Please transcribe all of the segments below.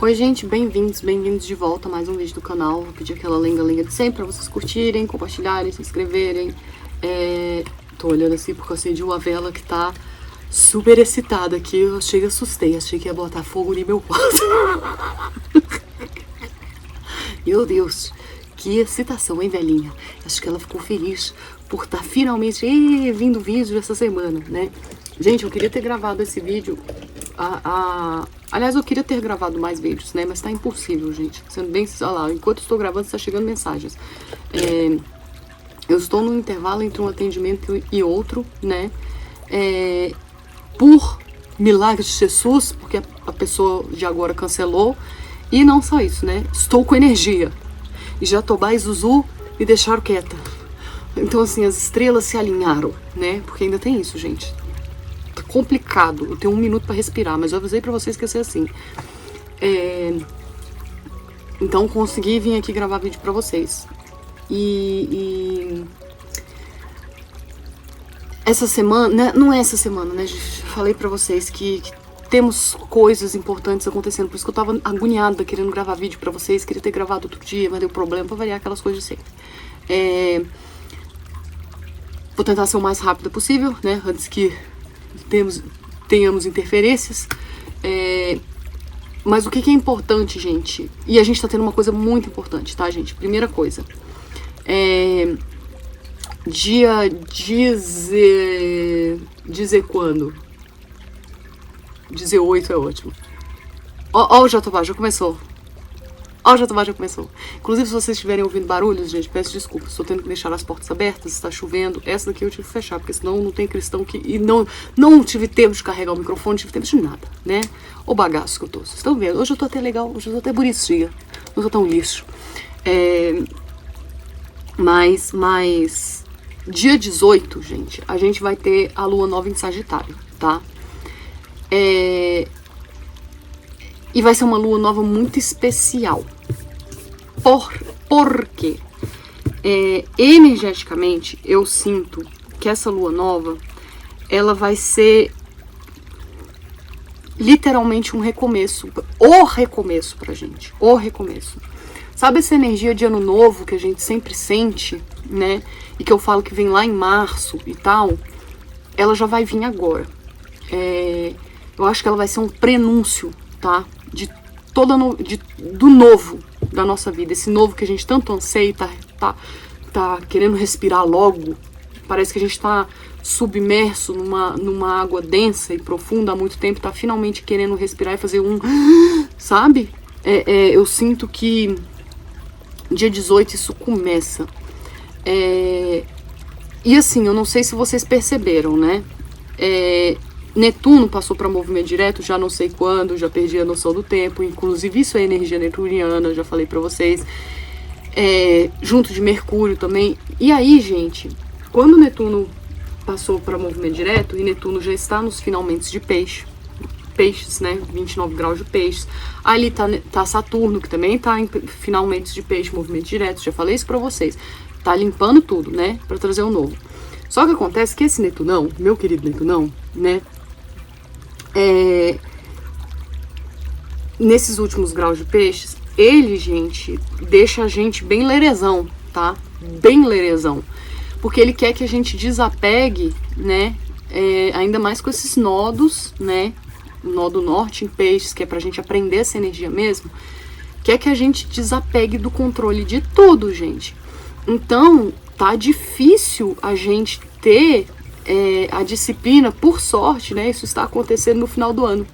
Oi gente, bem-vindos de volta a mais um vídeo do canal. Vou pedir aquela lenga-lenga de sempre pra vocês curtirem, compartilharem, se inscreverem. Tô olhando assim porque eu acendi uma vela que tá super excitada aqui. Eu assustei, achei que ia botar fogo no meu quarto. Meu Deus, que excitação, hein, velhinha? Acho que ela ficou feliz por estar finalmente vindo o vídeo essa semana, né? Gente, eu queria ter gravado esse vídeo. Aliás, eu queria ter gravado mais vídeos, né? Mas tá impossível, gente. Sendo bem sincero, lá, enquanto estou gravando, está chegando mensagens. Eu estou no intervalo entre um atendimento e outro, né? Por milagre de Jesus, porque a pessoa de agora cancelou. E não só isso, né? Estou com energia. E Jatobá e Zuzu me deixaram quieta. Então, assim, as estrelas se alinharam, né? Porque ainda tem isso, gente. Tá complicado. Eu tenho 1 minuto pra respirar, mas eu avisei pra vocês que ia ser assim. Então, consegui vir aqui gravar vídeo pra vocês. Essa semana, né? Não é essa semana, né? Falei pra vocês que temos coisas importantes acontecendo, por isso que eu tava agoniada querendo gravar vídeo pra vocês, queria ter gravado outro dia, mas deu problema, pra variar aquelas coisas de sempre. Vou tentar ser o mais rápida possível, né, antes que tenhamos interferências. Mas o que é importante, gente, e a gente tá tendo uma coisa muito importante, tá, gente? Primeira coisa, dizer quando? 18 é ótimo. Ó, o Jatobá já começou. Inclusive, se vocês estiverem ouvindo barulhos, gente, peço desculpas. Estou tendo que deixar as portas abertas, está chovendo. Essa daqui eu tive que fechar, porque senão não tem cristão que... E não tive tempo de carregar o microfone, não tive tempo de nada, né? O bagaço que eu tô. Vocês estão vendo? Hoje eu tô até legal, hoje eu tô até bonitinha. Não tô tão lixo. Mas... Dia 18, gente, a gente vai ter a lua nova em Sagitário, tá? E vai ser uma lua nova muito especial. Por quê? Energeticamente, eu sinto que essa lua nova, ela vai ser literalmente um recomeço. O recomeço pra gente. O recomeço. Sabe essa energia de ano novo que a gente sempre sente, né? E que eu falo que vem lá em março e tal. Ela já vai vir agora. Eu acho que ela vai ser um prenúncio, tá? Do novo da nossa vida. Esse novo que a gente tanto anseia e tá querendo respirar logo. Parece que a gente tá submerso numa água densa e profunda há muito tempo. Tá finalmente querendo respirar e fazer sabe? Eu sinto que dia 18 isso começa. E assim, eu não sei se vocês perceberam, né? Netuno passou para movimento direto, já não sei quando, já perdi a noção do tempo, inclusive isso é energia netuniana, já falei para vocês, junto de Mercúrio também. E aí, gente, quando Netuno passou para movimento direto, e Netuno já está nos finalmente de peixes, né, 29 graus de peixes, ali tá Saturno, que também tá em finalmente de peixe, movimento direto, já falei isso para vocês, tá limpando tudo, né, para trazer um novo. Só que acontece que esse Netunão, meu querido Netunão, né, nesses últimos graus de peixes, ele, gente, deixa a gente bem lerezão, tá? Bem lerezão. Porque ele quer que a gente desapegue, né? Ainda mais com esses nodos, né? O nó do norte em peixes, que é pra gente aprender essa energia mesmo. Quer que a gente desapegue do controle de tudo, gente. Então, tá difícil a gente ter a disciplina, por sorte, né? Isso está acontecendo no final do ano,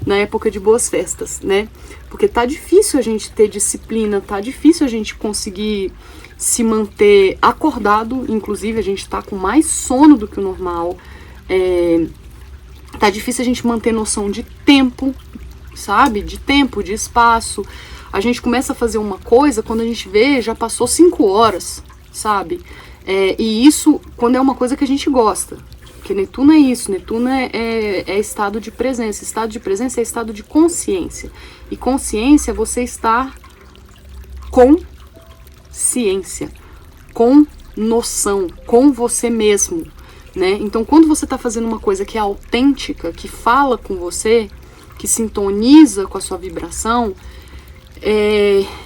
na época de boas festas, né? Porque tá difícil a gente ter disciplina, tá difícil a gente conseguir se manter acordado, inclusive a gente tá com mais sono do que o normal, tá difícil a gente manter noção de tempo, sabe? De tempo, de espaço. A gente começa a fazer uma coisa, quando a gente vê, já passou 5 horas, sabe? E isso quando é uma coisa que a gente gosta. Porque Netuno é isso, Netuno é estado de presença. Estado de presença é estado de consciência. E consciência é você estar com ciência, com noção, com você mesmo, né? Então, quando você está fazendo uma coisa que é autêntica, que fala com você, que sintoniza com a sua vibração,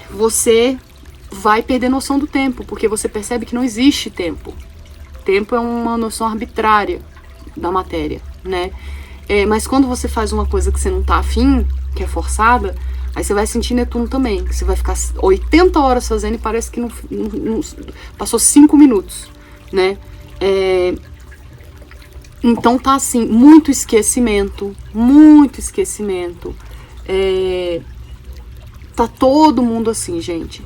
você vai perder noção do tempo, porque você percebe que não existe tempo. Tempo é uma noção arbitrária da matéria, né? Mas quando você faz uma coisa que você não tá afim, que é forçada, aí você vai sentir Netuno também, que você vai ficar 80 horas fazendo e parece que não passou 5 minutos, né? Então tá assim, muito esquecimento, tá todo mundo assim, gente.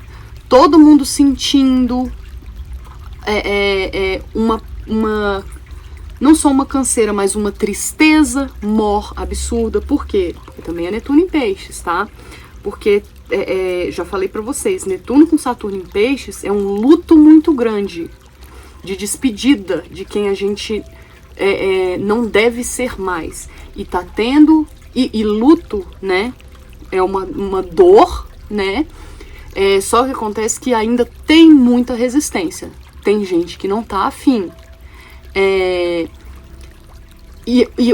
Todo mundo sentindo não só uma canseira, mas uma tristeza absurda. Por quê? Porque também é Netuno em Peixes, tá? Porque, já falei pra vocês, Netuno com Saturno em Peixes é um luto muito grande de despedida de quem a gente não deve ser mais. E tá tendo, e luto, né? É uma dor, né? Só que acontece que ainda tem muita resistência. Tem gente que não tá afim.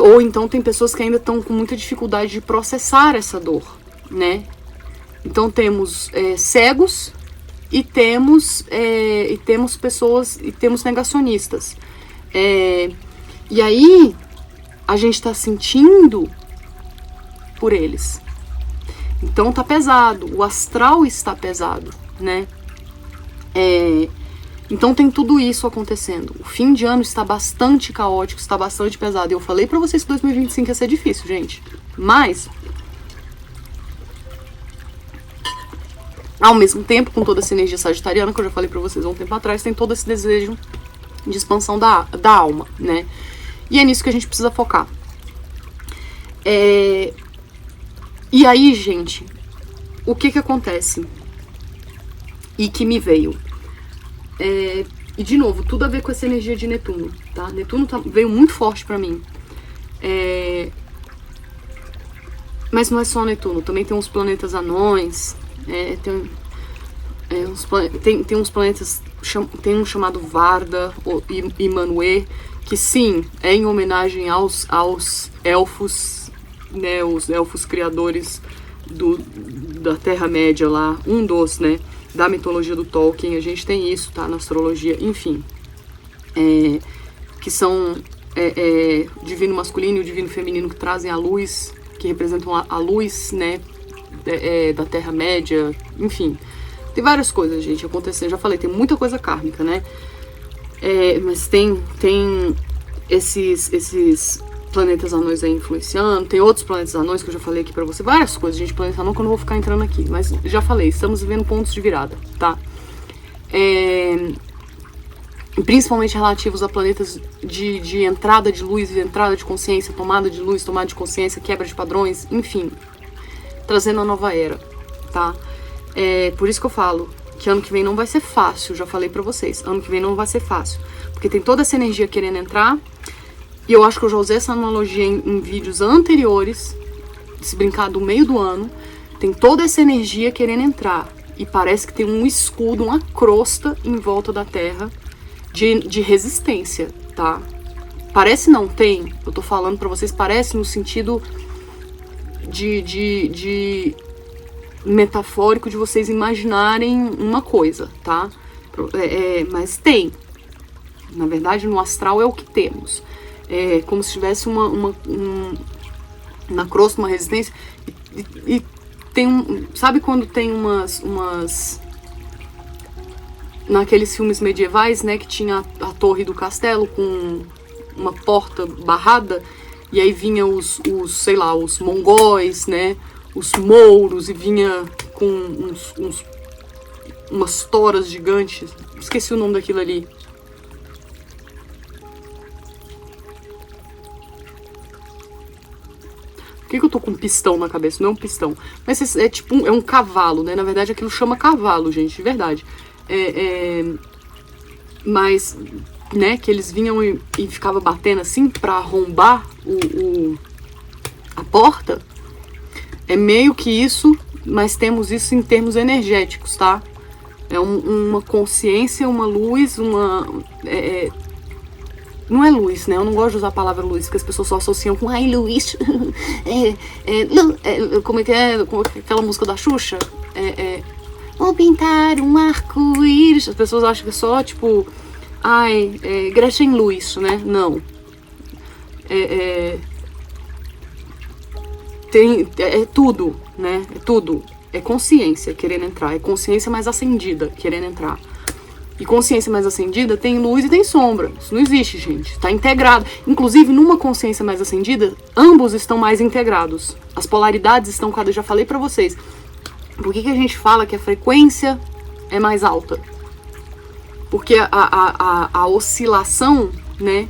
Ou então tem pessoas que ainda estão com muita dificuldade de processar essa dor, né? Então temos cegos e temos pessoas, e temos negacionistas. E aí a gente tá sentindo por eles. Então tá pesado, o astral está pesado, né? Então tem tudo isso acontecendo. O fim de ano está bastante caótico, está bastante pesado. Eu falei pra vocês que 2025 ia ser difícil, gente. Mas, ao mesmo tempo, com toda essa energia sagitariana, que eu já falei pra vocês há um tempo atrás, tem todo esse desejo de expansão da alma, né? E é nisso que a gente precisa focar. E aí, gente, o que acontece? E que me veio? E de novo, tudo a ver com essa energia de Netuno, tá? Netuno veio muito forte pra mim. Mas não é só Netuno, também tem uns planetas anões, tem uns planetas, tem um chamado Varda e Manwë, que sim, é em homenagem aos elfos, né, os elfos criadores da Terra-média lá, né, da mitologia do Tolkien. A gente tem isso, tá, na astrologia, enfim, que são divino masculino e o divino feminino, que trazem a luz, que representam a luz, né, da Terra-média, enfim, tem várias coisas, gente, acontecendo. Já falei, tem muita coisa kármica, né, mas tem esses planetas anões aí influenciando, tem outros planetas anões que eu já falei aqui pra você, várias coisas, gente, planeta anão que eu não vou ficar entrando aqui, mas já falei, estamos vivendo pontos de virada, tá? Principalmente relativos a planetas de entrada de luz, de entrada de consciência, tomada de luz, tomada de consciência, quebra de padrões, enfim, trazendo a nova era, tá? Por isso que eu falo que ano que vem não vai ser fácil, já falei pra vocês, ano que vem não vai ser fácil, porque tem toda essa energia querendo entrar. E eu acho que eu já usei essa analogia em vídeos anteriores, se brincar do meio do ano, tem toda essa energia querendo entrar. E parece que tem um escudo, uma crosta em volta da Terra de resistência, tá? Parece não, tem. Eu tô falando pra vocês, parece no sentido de metafórico, de vocês imaginarem uma coisa, tá? Mas tem. Na verdade, no astral é o que temos. Como se tivesse uma crosta, uma resistência, e tem sabe quando tem umas naqueles filmes medievais, né, que tinha a torre do castelo com uma porta barrada, e aí vinha sei lá, os mongóis, né, os mouros, e vinha com umas toras gigantes, esqueci o nome daquilo ali. Por que eu tô com um pistão na cabeça? Não é um pistão. Mas tipo é um cavalo, né? Na verdade aquilo chama cavalo, gente, de verdade. Mas, né, que eles vinham e ficavam batendo assim pra arrombar a porta. É meio que isso, mas temos isso em termos energéticos, tá? É uma consciência, uma luz, Não é luz, né? Eu não gosto de usar a palavra luz, porque as pessoas só associam com, ai, luz, como é que é? Como é aquela música da Xuxa? Vou pintar um arco-íris. As pessoas acham que é só, tipo, ai, Gretchen Luz, né? Não. É tudo, né? É tudo. É consciência querendo entrar. É consciência mais acendida querendo entrar. E consciência mais acendida tem luz e tem sombra. Isso não existe, gente. Está integrado. Inclusive, numa consciência mais acendida, ambos estão mais integrados. As polaridades estão, eu já falei pra vocês. Por que a gente fala que a frequência é mais alta? Porque a oscilação, né,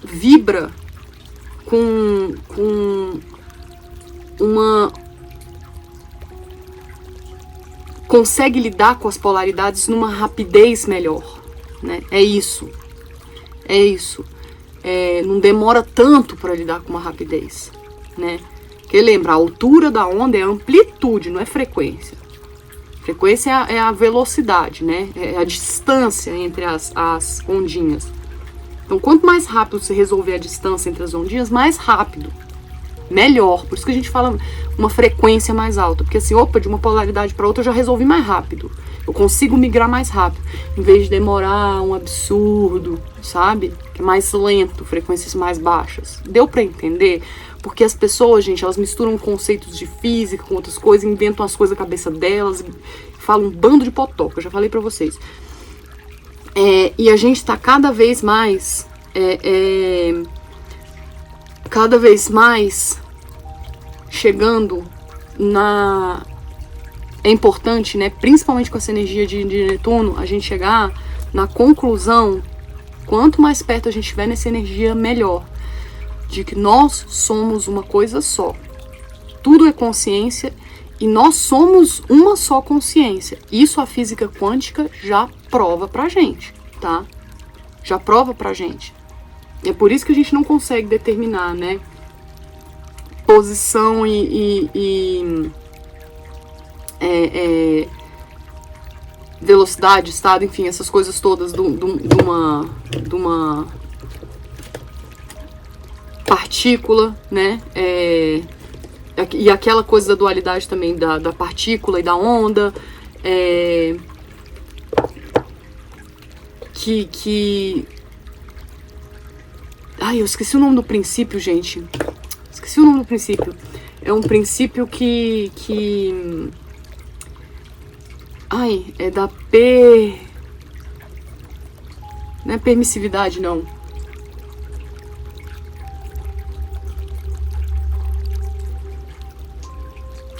vibra com uma... consegue lidar com as polaridades numa rapidez melhor, né? É isso. Não demora tanto para lidar com uma rapidez, né? Porque lembra, a altura da onda é a amplitude, não é frequência. Frequência é a velocidade, né? É a distância entre as ondinhas. Então, quanto mais rápido você resolver a distância entre as ondinhas, mais rápido. Melhor. Por isso que a gente fala uma frequência mais alta. Porque assim, de uma polaridade para outra eu já resolvi mais rápido. Eu consigo migrar mais rápido. Em vez de demorar um absurdo, sabe? Que é mais lento, frequências mais baixas. Deu para entender? Porque as pessoas, gente, elas misturam conceitos de física com outras coisas, inventam as coisas na cabeça delas, falam um bando de potoca. Eu já falei para vocês. E a gente tá cada vez mais... cada vez mais chegando na... É importante, né, principalmente com essa energia de Netuno, a gente chegar na conclusão, quanto mais perto a gente estiver nessa energia, melhor, de que nós somos uma coisa só. Tudo é consciência e nós somos uma só consciência. Isso a física quântica já prova pra gente, tá? Já prova pra gente. É por isso que a gente não consegue determinar, né, posição e velocidade, estado, enfim, essas coisas todas de uma partícula, né, e aquela coisa da dualidade também da partícula e da onda, Ai, eu esqueci o nome do princípio, gente. Esqueci o nome do princípio. É um princípio que... Ai, é da Não é permissividade, não.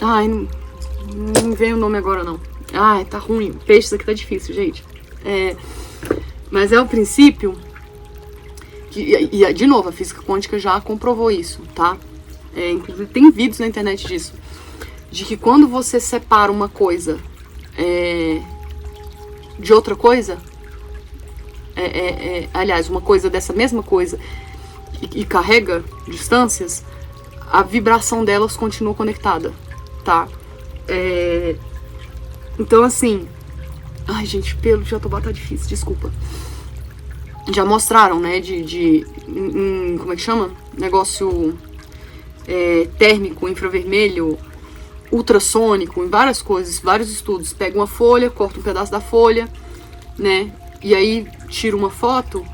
Ai, não me vem o nome agora, não. Ai, tá ruim. Peixe, isso aqui tá difícil, gente. Mas é o princípio... E, de novo, a física quântica já comprovou isso, tá? Inclusive, tem vídeos na internet disso. De que quando você separa uma coisa de outra coisa, aliás, uma coisa dessa mesma coisa, e carrega distâncias, a vibração delas continua conectada, tá? Então, assim... Ai, gente, pelo de jatobá tá difícil, desculpa. Já mostraram, né, como é que chama? Negócio térmico, infravermelho, ultrassônico, em várias coisas, vários estudos. Pega uma folha, corta um pedaço da folha, né, e aí tira uma foto,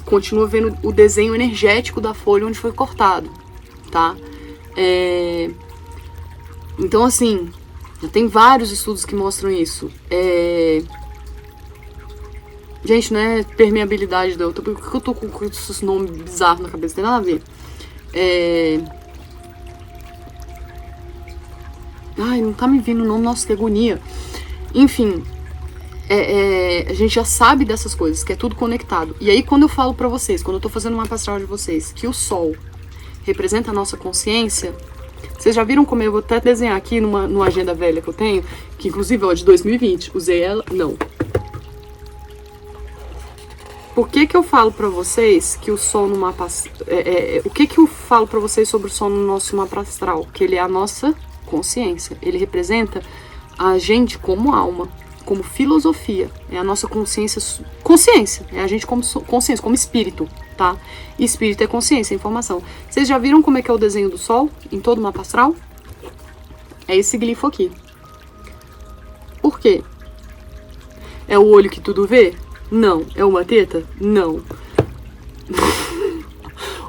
continua vendo o desenho energético da folha onde foi cortado, tá? Então, assim, já tem vários estudos que mostram isso. Gente, não é permeabilidade da outra, porque eu tô com esses nomes bizarros na cabeça, tem nada a ver. Ai, não tá me vindo o nome, nossa, que agonia. Enfim, a gente já sabe dessas coisas, que é tudo conectado. E aí, quando eu falo pra vocês, quando eu tô fazendo uma astral de vocês, que o Sol representa a nossa consciência, vocês já viram como eu vou até desenhar aqui numa agenda velha que eu tenho, que inclusive é de 2020, usei ela, não. Por que eu falo pra vocês que o Sol no mapa... o que eu falo pra vocês sobre o Sol no nosso mapa astral? Que ele é a nossa consciência. Ele representa a gente como alma. como filosofia. É a nossa consciência. Consciência. É a gente como consciência, como espírito, tá? E espírito é consciência, é informação. Vocês já viram como é que é o desenho do Sol em todo o mapa astral? É esse glifo aqui. Por quê? É o olho que tudo vê? Não. É uma teta? Não.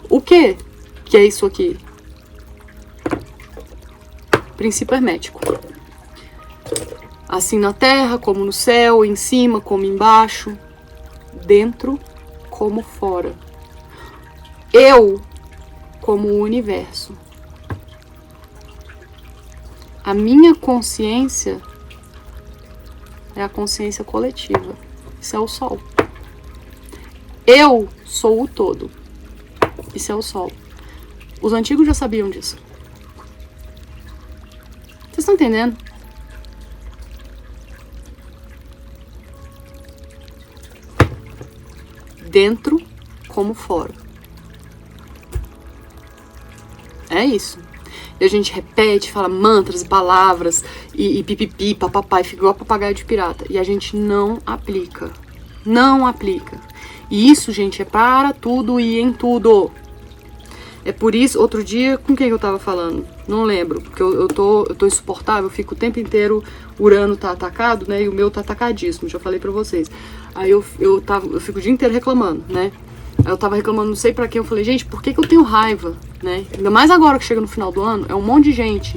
O quê que é isso aqui? Princípio hermético. Assim na terra, como no céu, em cima, como embaixo, dentro, como fora. Eu, como o universo. A minha consciência é a consciência coletiva. Isso é o Sol. Eu sou o todo. Isso é o Sol. Os antigos já sabiam disso. Vocês estão entendendo? Dentro como fora. É isso. E a gente repete, fala mantras, palavras, e pipipi, papapá, e fica igual papagaio de pirata. E a gente não aplica. Não aplica. E isso, gente, é para tudo e em tudo. É por isso, outro dia, com quem eu tava falando? Não lembro, porque eu tô insuportável, eu fico o tempo inteiro, o Urano tá atacado, né, e o meu tá atacadíssimo, já falei pra vocês. Aí eu fico o dia inteiro reclamando, né, aí eu tava reclamando, não sei pra quem, eu falei, gente, por que eu tenho raiva, né, ainda mais agora que chega no final do ano, é um monte de gente.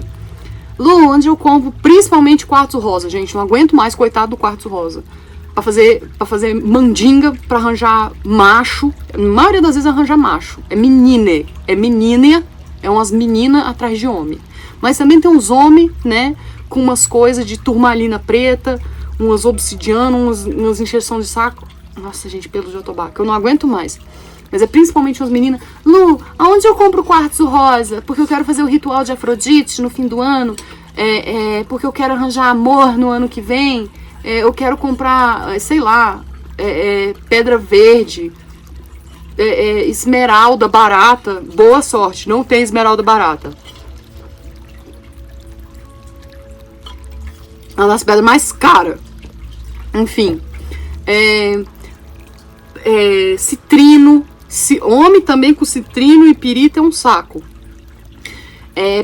Lu, onde eu compro, principalmente quartzo rosa, gente, não aguento mais, coitado do quartzo rosa. Pra fazer mandinga, pra arranjar macho. A maioria das vezes arranja macho. É menina. É menina. É umas meninas atrás de homem. Mas também tem uns homens, né? Com umas coisas de turmalina preta, umas obsidianas, umas encheção de saco. Nossa, gente, pelo de jatobá, que eu não aguento mais. Mas é principalmente umas meninas. Lu, aonde eu compro quartzo rosa? Porque eu quero fazer o ritual de Afrodite no fim do ano. Porque eu quero arranjar amor no ano que vem. Eu quero comprar, sei lá, pedra verde, esmeralda barata. Boa sorte, não tem esmeralda barata. É uma das pedras mais caras. Enfim. Citrino. Homem também com citrino e pirita é um saco.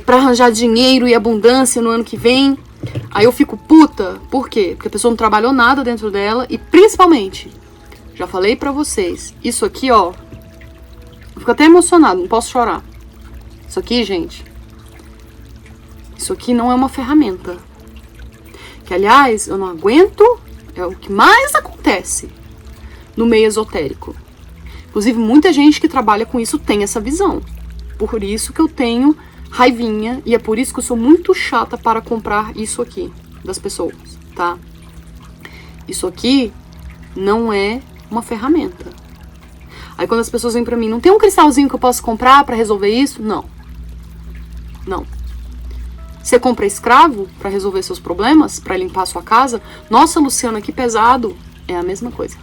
Pra arranjar dinheiro e abundância no ano que vem. Aí eu fico puta, por quê? Porque a pessoa não trabalhou nada dentro dela e principalmente, já falei pra vocês, isso aqui, ó, eu fico até emocionado, não posso chorar. Isso aqui, gente, isso aqui não é uma ferramenta. Que, aliás, eu não aguento, é o que mais acontece no meio esotérico. Inclusive, muita gente que trabalha com isso tem essa visão. Por isso que eu tenho raivinha, e é por isso que eu sou muito chata para comprar isso aqui das pessoas, tá? Isso aqui não é uma ferramenta. Aí quando as pessoas vêm pra mim, não tem um cristalzinho que eu posso comprar pra resolver isso? Não. Não. Você compra escravo pra resolver seus problemas, pra limpar a sua casa? Nossa, Luciana, que pesado. É a mesma coisa.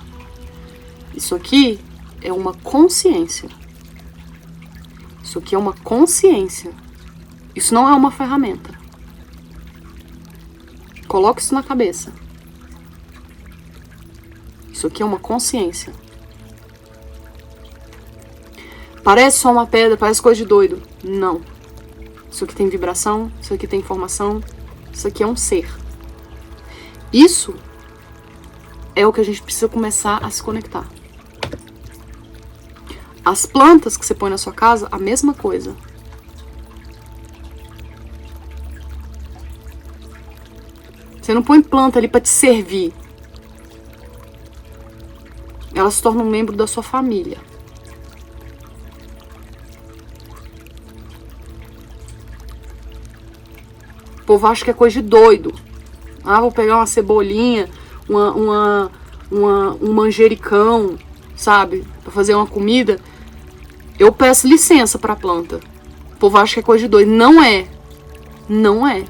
Isso aqui é uma consciência. Isso aqui é uma consciência. Isso não é uma ferramenta. Coloque isso na cabeça. Isso aqui é uma consciência. Parece só uma pedra, parece coisa de doido. Não. Isso aqui tem vibração, isso aqui tem informação, isso aqui é um ser. Isso é o que a gente precisa começar a se conectar. As plantas que você põe na sua casa, a mesma coisa. Você não põe planta ali para te servir. Ela se torna um membro da sua família. O povo acha que é coisa de doido. Ah, vou pegar uma cebolinha, um manjericão, sabe? Para fazer uma comida. Eu peço licença para a planta. O povo acha que é coisa de doido. Não é. Não é.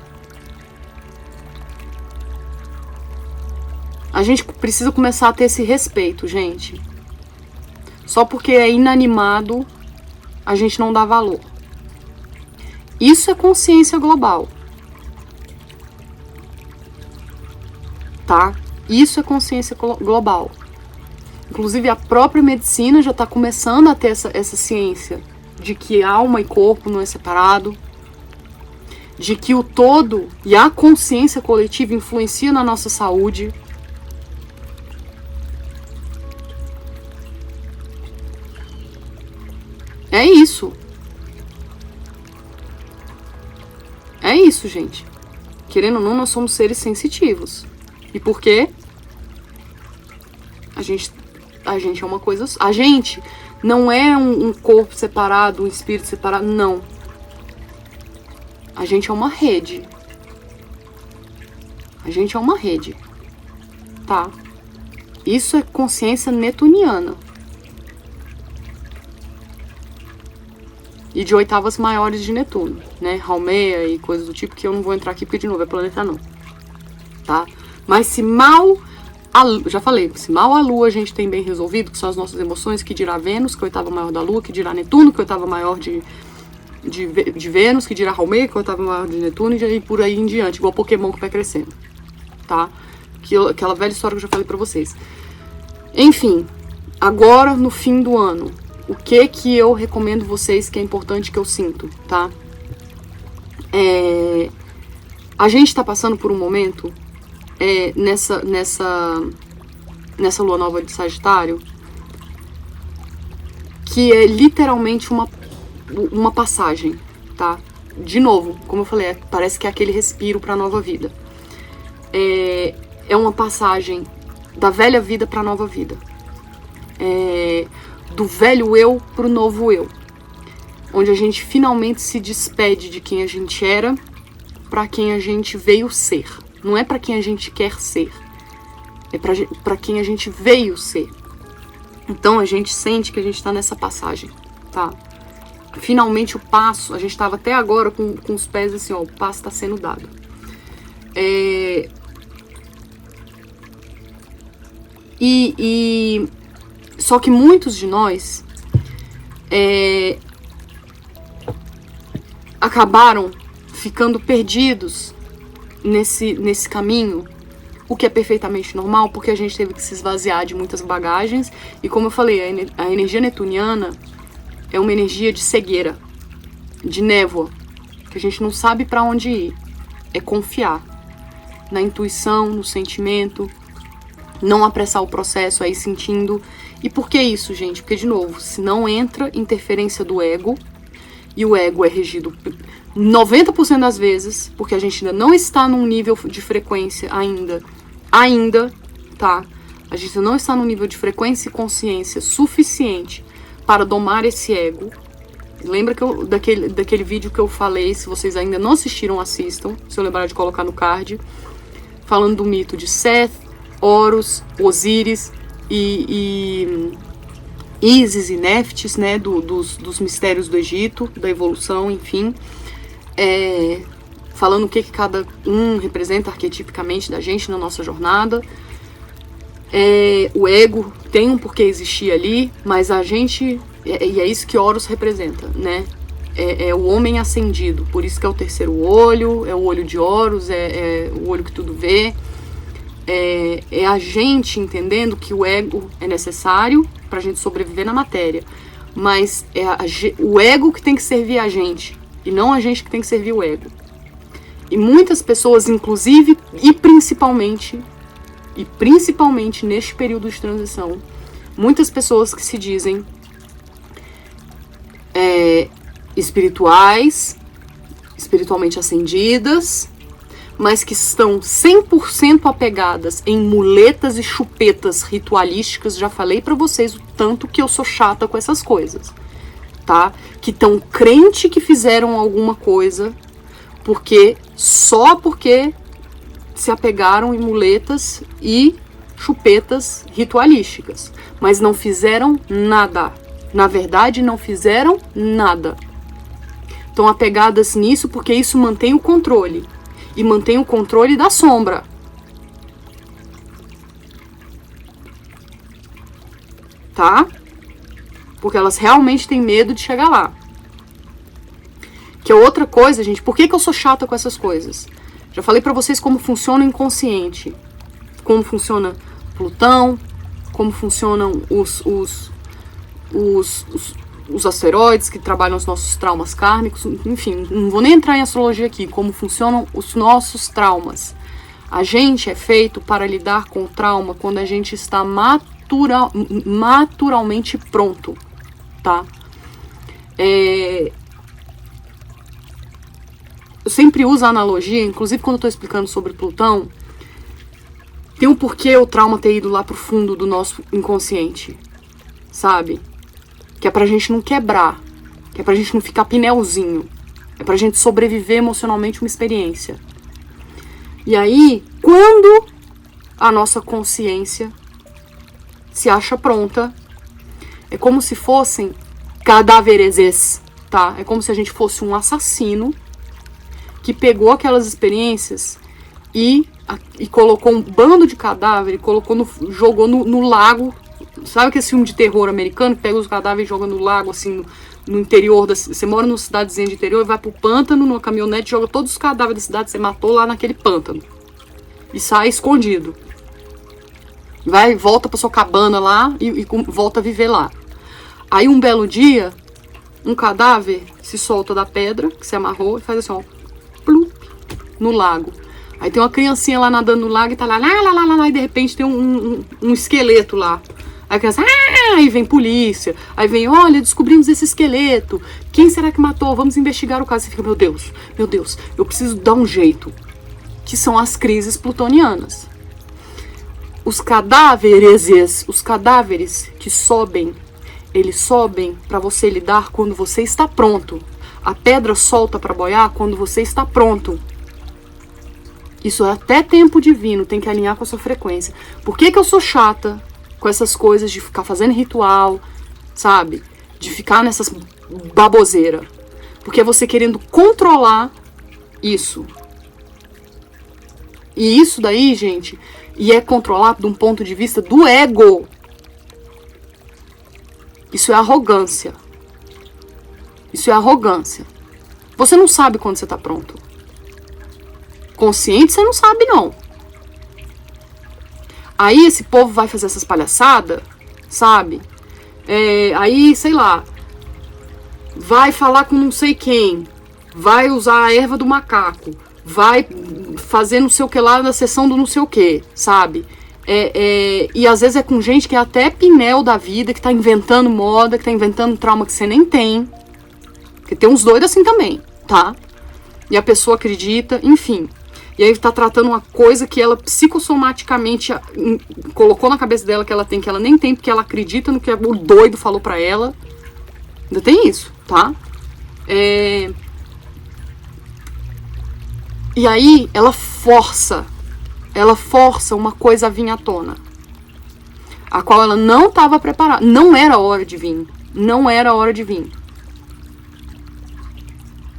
A gente precisa começar a ter esse respeito, gente. Só porque é inanimado, a gente não dá valor. Isso é consciência global. Tá? Isso é consciência global. Inclusive a própria medicina já está começando a ter essa ciência de que alma e corpo não é separado, de que o todo e a consciência coletiva influencia na nossa saúde. É isso. É isso, gente. Querendo ou não, nós somos seres sensitivos. E por quê? A gente é uma coisa... A gente não é um corpo separado, um espírito separado, não. A gente é uma rede. A gente é uma rede. Tá? Isso é consciência netuniana. E de oitavas maiores de Netuno, né? Haumea e coisas do tipo, que eu não vou entrar aqui porque, de novo, é planeta não. Tá? Mas se mal... já falei, se mal a Lua a gente tem bem resolvido, que são as nossas emoções, que dirá Vênus, que é a oitava maior da Lua, que dirá Netuno, que é a oitava maior de Vênus, que dirá Haumea, que é a oitava maior de Netuno, e por aí em diante, igual Pokémon que vai crescendo. Tá? Aquela velha história que eu já falei pra vocês. Enfim, agora no fim do ano, o que eu recomendo vocês que é importante que eu sinto, tá? A gente tá passando por um momento nessa lua nova de Sagitário que é literalmente uma passagem, tá? De novo, como eu falei, parece que é aquele respiro pra nova vida. É uma passagem da velha vida pra nova vida. Do velho eu pro novo eu, onde a gente finalmente se despede de quem a gente era para quem a gente veio ser. Não é para quem a gente quer ser, é para quem a gente veio ser. Então a gente sente que a gente está nessa passagem, tá? Finalmente o passo, a gente estava até agora com os pés assim, ó, o passo está sendo dado. Só que muitos de nós acabaram ficando perdidos nesse caminho, o que é perfeitamente normal, porque a gente teve que se esvaziar de muitas bagagens. E como eu falei, a energia netuniana é uma energia de cegueira, de névoa, que a gente não sabe para onde ir. É confiar na intuição, no sentimento, não apressar o processo, aí sentindo. E por que isso, gente? Porque, de novo, se não entra interferência do ego, e o ego é regido 90% das vezes, porque a gente ainda não está num nível de frequência ainda, tá? A gente não está num nível de frequência e consciência suficiente para domar esse ego. Lembra daquele vídeo que eu falei, se vocês ainda não assistiram, assistam, se eu lembrar de colocar no card, falando do mito de Seth, Horus, Osíris e Ísis e Neftis, né, dos mistérios do Egito, da evolução, enfim, falando o que cada um representa arquetipicamente da gente na nossa jornada. O ego tem um porquê existir ali, mas a gente, e é isso que Horus representa, né, é o homem ascendido, por isso que é o terceiro olho, é o olho de Horus, é o olho que tudo vê. É a gente entendendo que o ego é necessário pra gente sobreviver na matéria, mas o ego que tem que servir a gente e não a gente que tem que servir o ego. E muitas pessoas, inclusive e principalmente neste período de transição, muitas pessoas que se dizem espiritualmente ascendidas, mas que estão 100% apegadas em muletas e chupetas ritualísticas. Já falei pra vocês o tanto que eu sou chata com essas coisas, tá? Que estão crente que fizeram alguma coisa só porque se apegaram em muletas e chupetas ritualísticas, mas não fizeram nada. Na verdade, não fizeram nada. Estão apegadas nisso porque isso mantém o controle. E mantém o controle da sombra. Tá? Porque elas realmente têm medo de chegar lá. Que é outra coisa, gente. Por que eu sou chata com essas coisas? Já falei pra vocês como funciona o inconsciente. como funciona Plutão, como funcionam os asteroides que trabalham os nossos traumas kármicos, enfim, não vou nem entrar em astrologia aqui, como funcionam os nossos traumas. A gente é feito para lidar com o trauma quando a gente está naturalmente pronto, tá? Eu sempre uso a analogia, inclusive quando eu estou explicando sobre Plutão, tem um porquê o trauma ter ido lá pro fundo do nosso inconsciente, sabe? Que é pra gente não quebrar, que é pra gente não ficar pneuzinho, é pra gente sobreviver emocionalmente uma experiência. E aí, quando a nossa consciência se acha pronta, é como se fossem cadáveres, tá? É como se a gente fosse um assassino que pegou aquelas experiências e colocou um bando de cadáver, jogou no lago. Sabe aquele filme de terror americano que pega os cadáveres e joga no lago, assim, no interior você mora numa cidadezinha de interior, vai pro pântano, numa caminhonete, joga todos os cadáveres da cidade que você matou lá naquele pântano. E sai escondido. Volta pra sua cabana lá e volta a viver lá. Aí um belo dia, um cadáver se solta da pedra que se amarrou e faz assim, ó, plup, no lago. Aí tem uma criancinha lá nadando no lago e tá lá, e de repente tem um esqueleto lá. Aí a criança, aí vem polícia, aí vem, olha, descobrimos esse esqueleto, quem será que matou? Vamos investigar o caso. Você fica, meu Deus, eu preciso dar um jeito. Que são as crises plutonianas. Os cadáveres que sobem, eles sobem para você lidar quando você está pronto. A pedra solta para boiar quando você está pronto. Isso é até tempo divino, tem que alinhar com a sua frequência. Por que eu sou chata com essas coisas de ficar fazendo ritual, sabe? De ficar nessas baboseiras. Porque é você querendo controlar isso. E isso daí, gente, e é controlado de um ponto de vista do ego. Isso é arrogância. Isso é arrogância. Você não sabe quando você está pronto. Consciente você não sabe, não. Aí esse povo vai fazer essas palhaçadas, sabe? Aí, sei lá, vai falar com não sei quem, vai usar a erva do macaco, vai fazer não sei o que lá na sessão do não sei o que, sabe? E às vezes é com gente que é até pinel da vida, que tá inventando moda, que tá inventando trauma que você nem tem. Porque tem uns doidos assim também, tá? E a pessoa acredita, enfim. E aí tá tratando uma coisa que ela psicossomaticamente colocou na cabeça dela que ela tem, que ela nem tem, porque ela acredita no que o doido falou pra ela. Ainda tem isso, tá? E aí ela força uma coisa a vir à tona, a qual ela não estava preparada. Não era hora de vir. Não era hora de vir.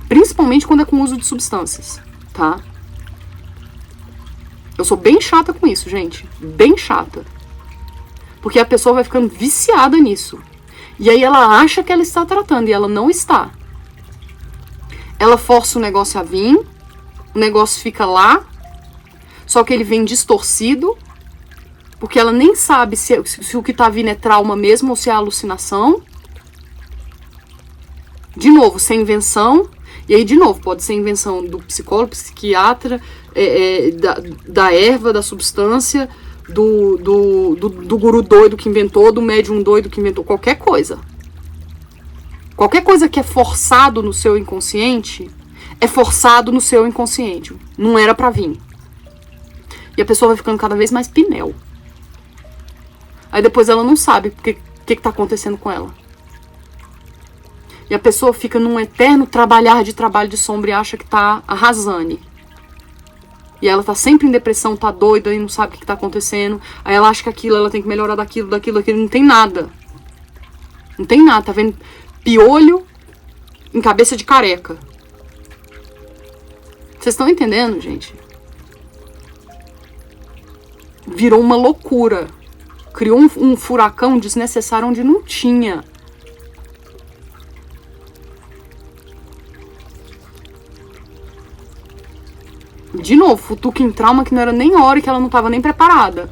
Principalmente quando é com uso de substâncias, tá? Eu sou bem chata com isso, gente. Bem chata. Porque a pessoa vai ficando viciada nisso. E aí ela acha que ela está tratando e ela não está. Ela força o negócio a vir, o negócio fica lá, só que ele vem distorcido, porque ela nem sabe se o que está vindo é trauma mesmo ou se é alucinação. De novo, sem invenção. E aí, de novo, pode ser invenção do psicólogo, psiquiatra, da erva, da substância, do guru doido que inventou, do médium doido que inventou, qualquer coisa. Qualquer coisa que é forçado no seu inconsciente, é forçado no seu inconsciente. Não era pra vir. E a pessoa vai ficando cada vez mais pinel. Aí depois ela não sabe o que tá acontecendo com ela. E a pessoa fica num eterno trabalho de sombra e acha que tá arrasando. E ela tá sempre em depressão, tá doida e não sabe o que tá acontecendo. Aí ela acha que aquilo, ela tem que melhorar daquilo. Não tem nada. Não tem nada, tá vendo? Piolho em cabeça de careca. Vocês estão entendendo, gente? Virou uma loucura. Criou um furacão desnecessário onde não tinha. De novo, futuca em trauma que não era nem hora e que ela não estava nem preparada.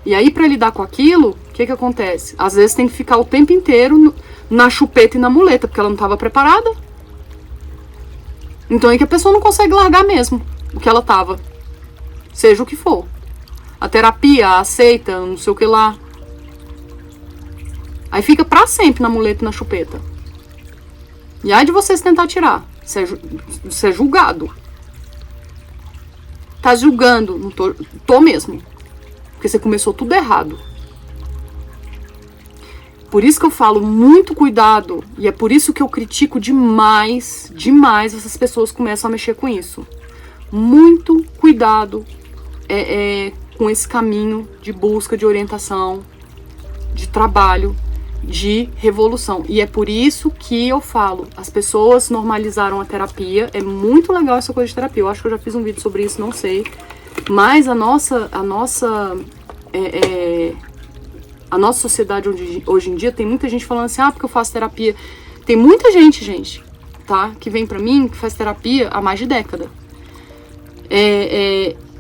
E aí, para lidar com aquilo, o que acontece? Às vezes tem que ficar o tempo inteiro na chupeta e na muleta, porque ela não estava preparada. Então é que a pessoa não consegue largar mesmo o que ela estava. Seja o que for. A terapia, a aceita, não sei o que lá. Aí fica pra sempre na muleta e na chupeta. E aí de vocês tentar tirar. Você é julgado. Tá julgando. Não tô mesmo. Porque você começou tudo errado. Por isso que eu falo muito cuidado. E é por isso que eu critico demais essas pessoas que começam a mexer com isso. Muito cuidado com esse caminho de busca de orientação, de trabalho, de revolução. E é por isso que eu falo, as pessoas normalizaram a terapia. É muito legal essa coisa de terapia. Eu acho que eu já fiz um vídeo sobre isso, não sei. Mas a nossa sociedade hoje em dia tem muita gente falando assim, porque eu faço terapia. Tem muita gente, tá? Que vem pra mim, que faz terapia há mais de década.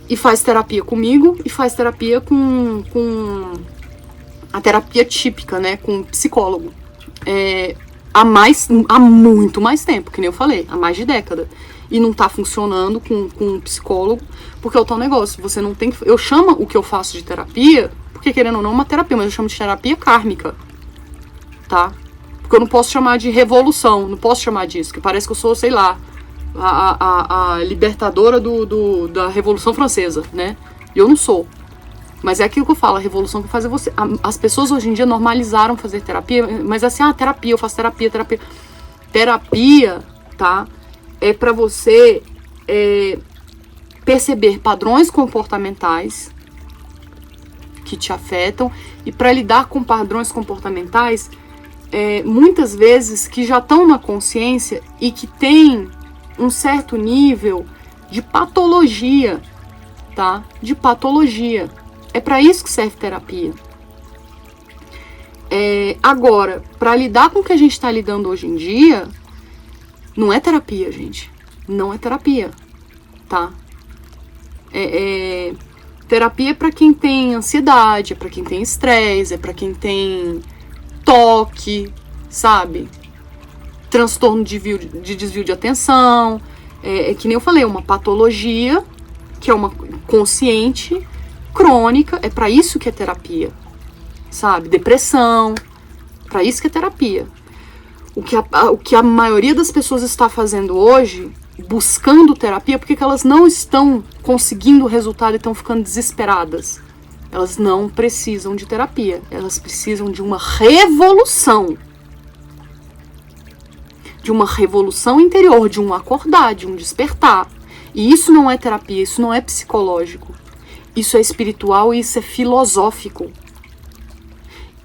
E faz terapia comigo e faz terapia com a terapia típica, né? Com psicólogo. Há muito mais tempo, que nem eu falei, há mais de década. E não tá funcionando com um psicólogo, porque é o tal negócio, você não tem que... Eu chamo o que eu faço de terapia, porque querendo ou não é uma terapia, mas eu chamo de terapia kármica, tá? Porque eu não posso chamar de revolução, não posso chamar disso, que parece que eu sou, sei lá, a libertadora da Revolução Francesa, né? E eu não sou. Mas é aquilo que eu falo, a revolução que faz é você. As pessoas hoje em dia normalizaram fazer terapia, mas assim, terapia, eu faço terapia. Terapia, tá? É pra você perceber padrões comportamentais que te afetam, e para lidar com padrões comportamentais, muitas vezes que já estão na consciência e que tem um certo nível de patologia, tá? De patologia. É para isso que serve terapia. Agora, para lidar com o que a gente está lidando hoje em dia, não é terapia, gente. Não é terapia, tá? Terapia é para quem tem ansiedade, é para quem tem estresse, é para quem tem toque, sabe? Transtorno de desvio de atenção. Que nem eu falei, uma patologia que é uma consciente, crônica. É para isso que é terapia, sabe? Depressão, para isso que é terapia. O que a maioria das pessoas está fazendo hoje, buscando terapia, porque elas não estão conseguindo o resultado e estão ficando desesperadas. Elas não precisam de terapia, elas precisam de uma revolução. De uma revolução interior, de um acordar, de um despertar. E isso não é terapia, isso não é psicológico. Isso é espiritual e isso é filosófico.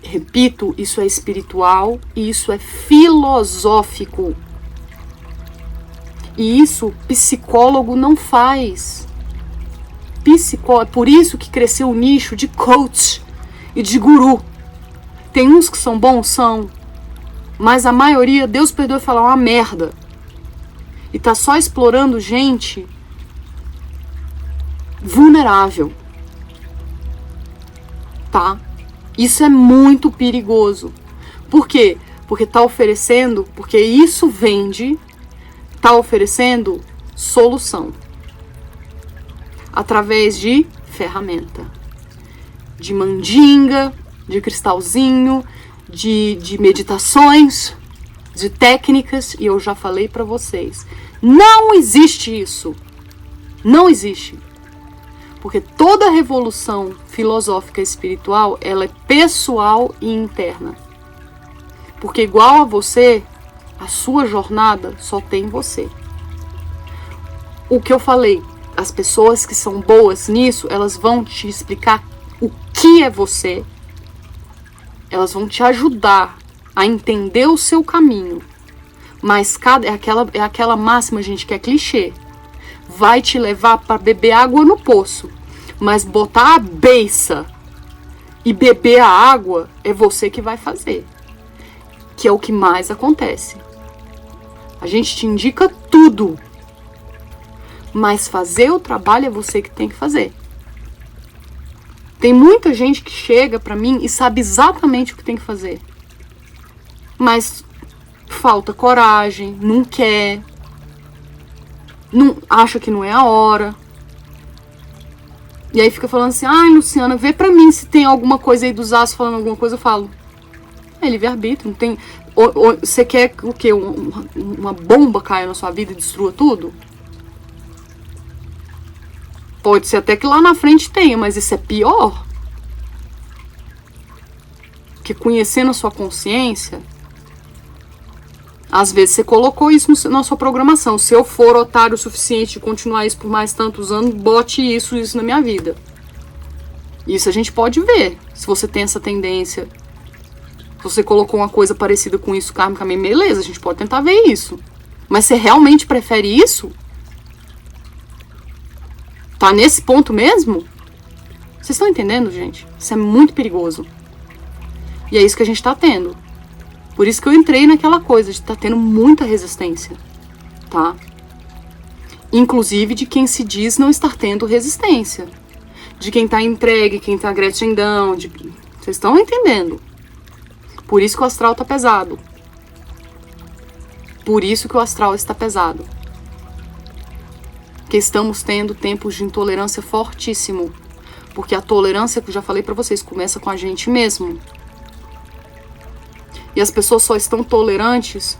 Repito, isso é espiritual e isso é filosófico. E isso psicólogo não faz. É por isso que cresceu o nicho de coach e de guru. Tem uns que são bons, são. Mas a maioria, Deus perdoe falar, uma merda. E tá só explorando gente vulnerável. Tá? Isso é muito perigoso. Por quê? Porque tá oferecendo, porque isso vende, tá oferecendo solução. Através de ferramenta. De mandinga, de cristalzinho, de meditações, de técnicas, e eu já falei pra vocês. Não existe isso. Não existe. Porque toda revolução filosófica e espiritual, ela é pessoal e interna. Porque igual a você, a sua jornada só tem você. O que eu falei, as pessoas que são boas nisso, elas vão te explicar o que é você. Elas vão te ajudar a entender o seu caminho. Mas é aquela máxima, gente, que é clichê. Vai te levar para beber água no poço. Mas botar a beiça e beber a água é você que vai fazer. Que é o que mais acontece. A gente te indica tudo. Mas fazer o trabalho é você que tem que fazer. Tem muita gente que chega pra mim e sabe exatamente o que tem que fazer. Mas falta coragem, não quer, não, acha que não é a hora. E aí fica falando assim, ai, Luciana, vê pra mim se tem alguma coisa aí dos astros falando alguma coisa. Eu falo, é livre-arbítrio, não tem... Ou você quer o quê? Uma bomba caia na sua vida e destrua tudo? Pode ser até que lá na frente tenha, mas isso é pior. Porque conhecendo a sua consciência, às vezes você colocou isso na sua programação. Se eu for otário o suficiente de continuar isso por mais tantos anos, bote isso na minha vida. Isso a gente pode ver. Se você tem essa tendência, se você colocou uma coisa parecida com isso karmicamente, beleza, a gente pode tentar ver isso. Mas você realmente prefere isso? Tá nesse ponto mesmo? Vocês estão entendendo, gente? Isso é muito perigoso. E é isso que a gente tá tendo. Por isso que eu entrei naquela coisa de estar tendo muita resistência, tá? Inclusive de quem se diz não estar tendo resistência. De quem tá entregue, quem tá gratidão, vocês estão entendendo? Por isso que o astral tá pesado. Por isso que o astral está pesado. Porque estamos tendo tempos de intolerância fortíssimo. Porque a tolerância, que eu já falei pra vocês, começa com a gente mesmo. E as pessoas só estão tolerantes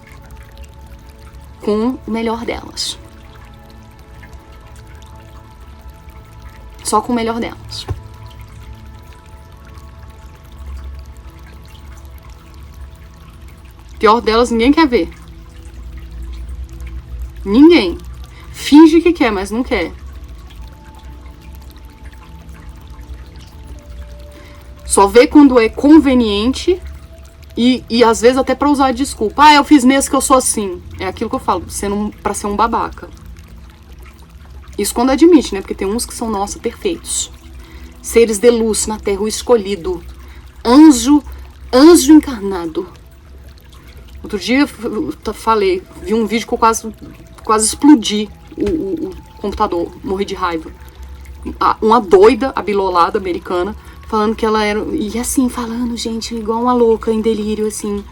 com o melhor delas. Só com o melhor delas. O pior delas ninguém quer ver. Ninguém. Finge que quer, mas não quer. Só vê quando é conveniente e às vezes até pra usar desculpa. Ah, eu fiz mesmo que eu sou assim. É aquilo que eu falo, pra ser um babaca. Isso quando admite, né? Porque tem uns que são, nossa, perfeitos. Seres de luz na terra, o escolhido. Anjo encarnado. Outro dia eu falei, vi um vídeo que eu quase explodi o computador, morri de raiva. Uma doida, abilolada americana, falando que ela era... E assim, falando, gente, igual uma louca, em delírio, assim.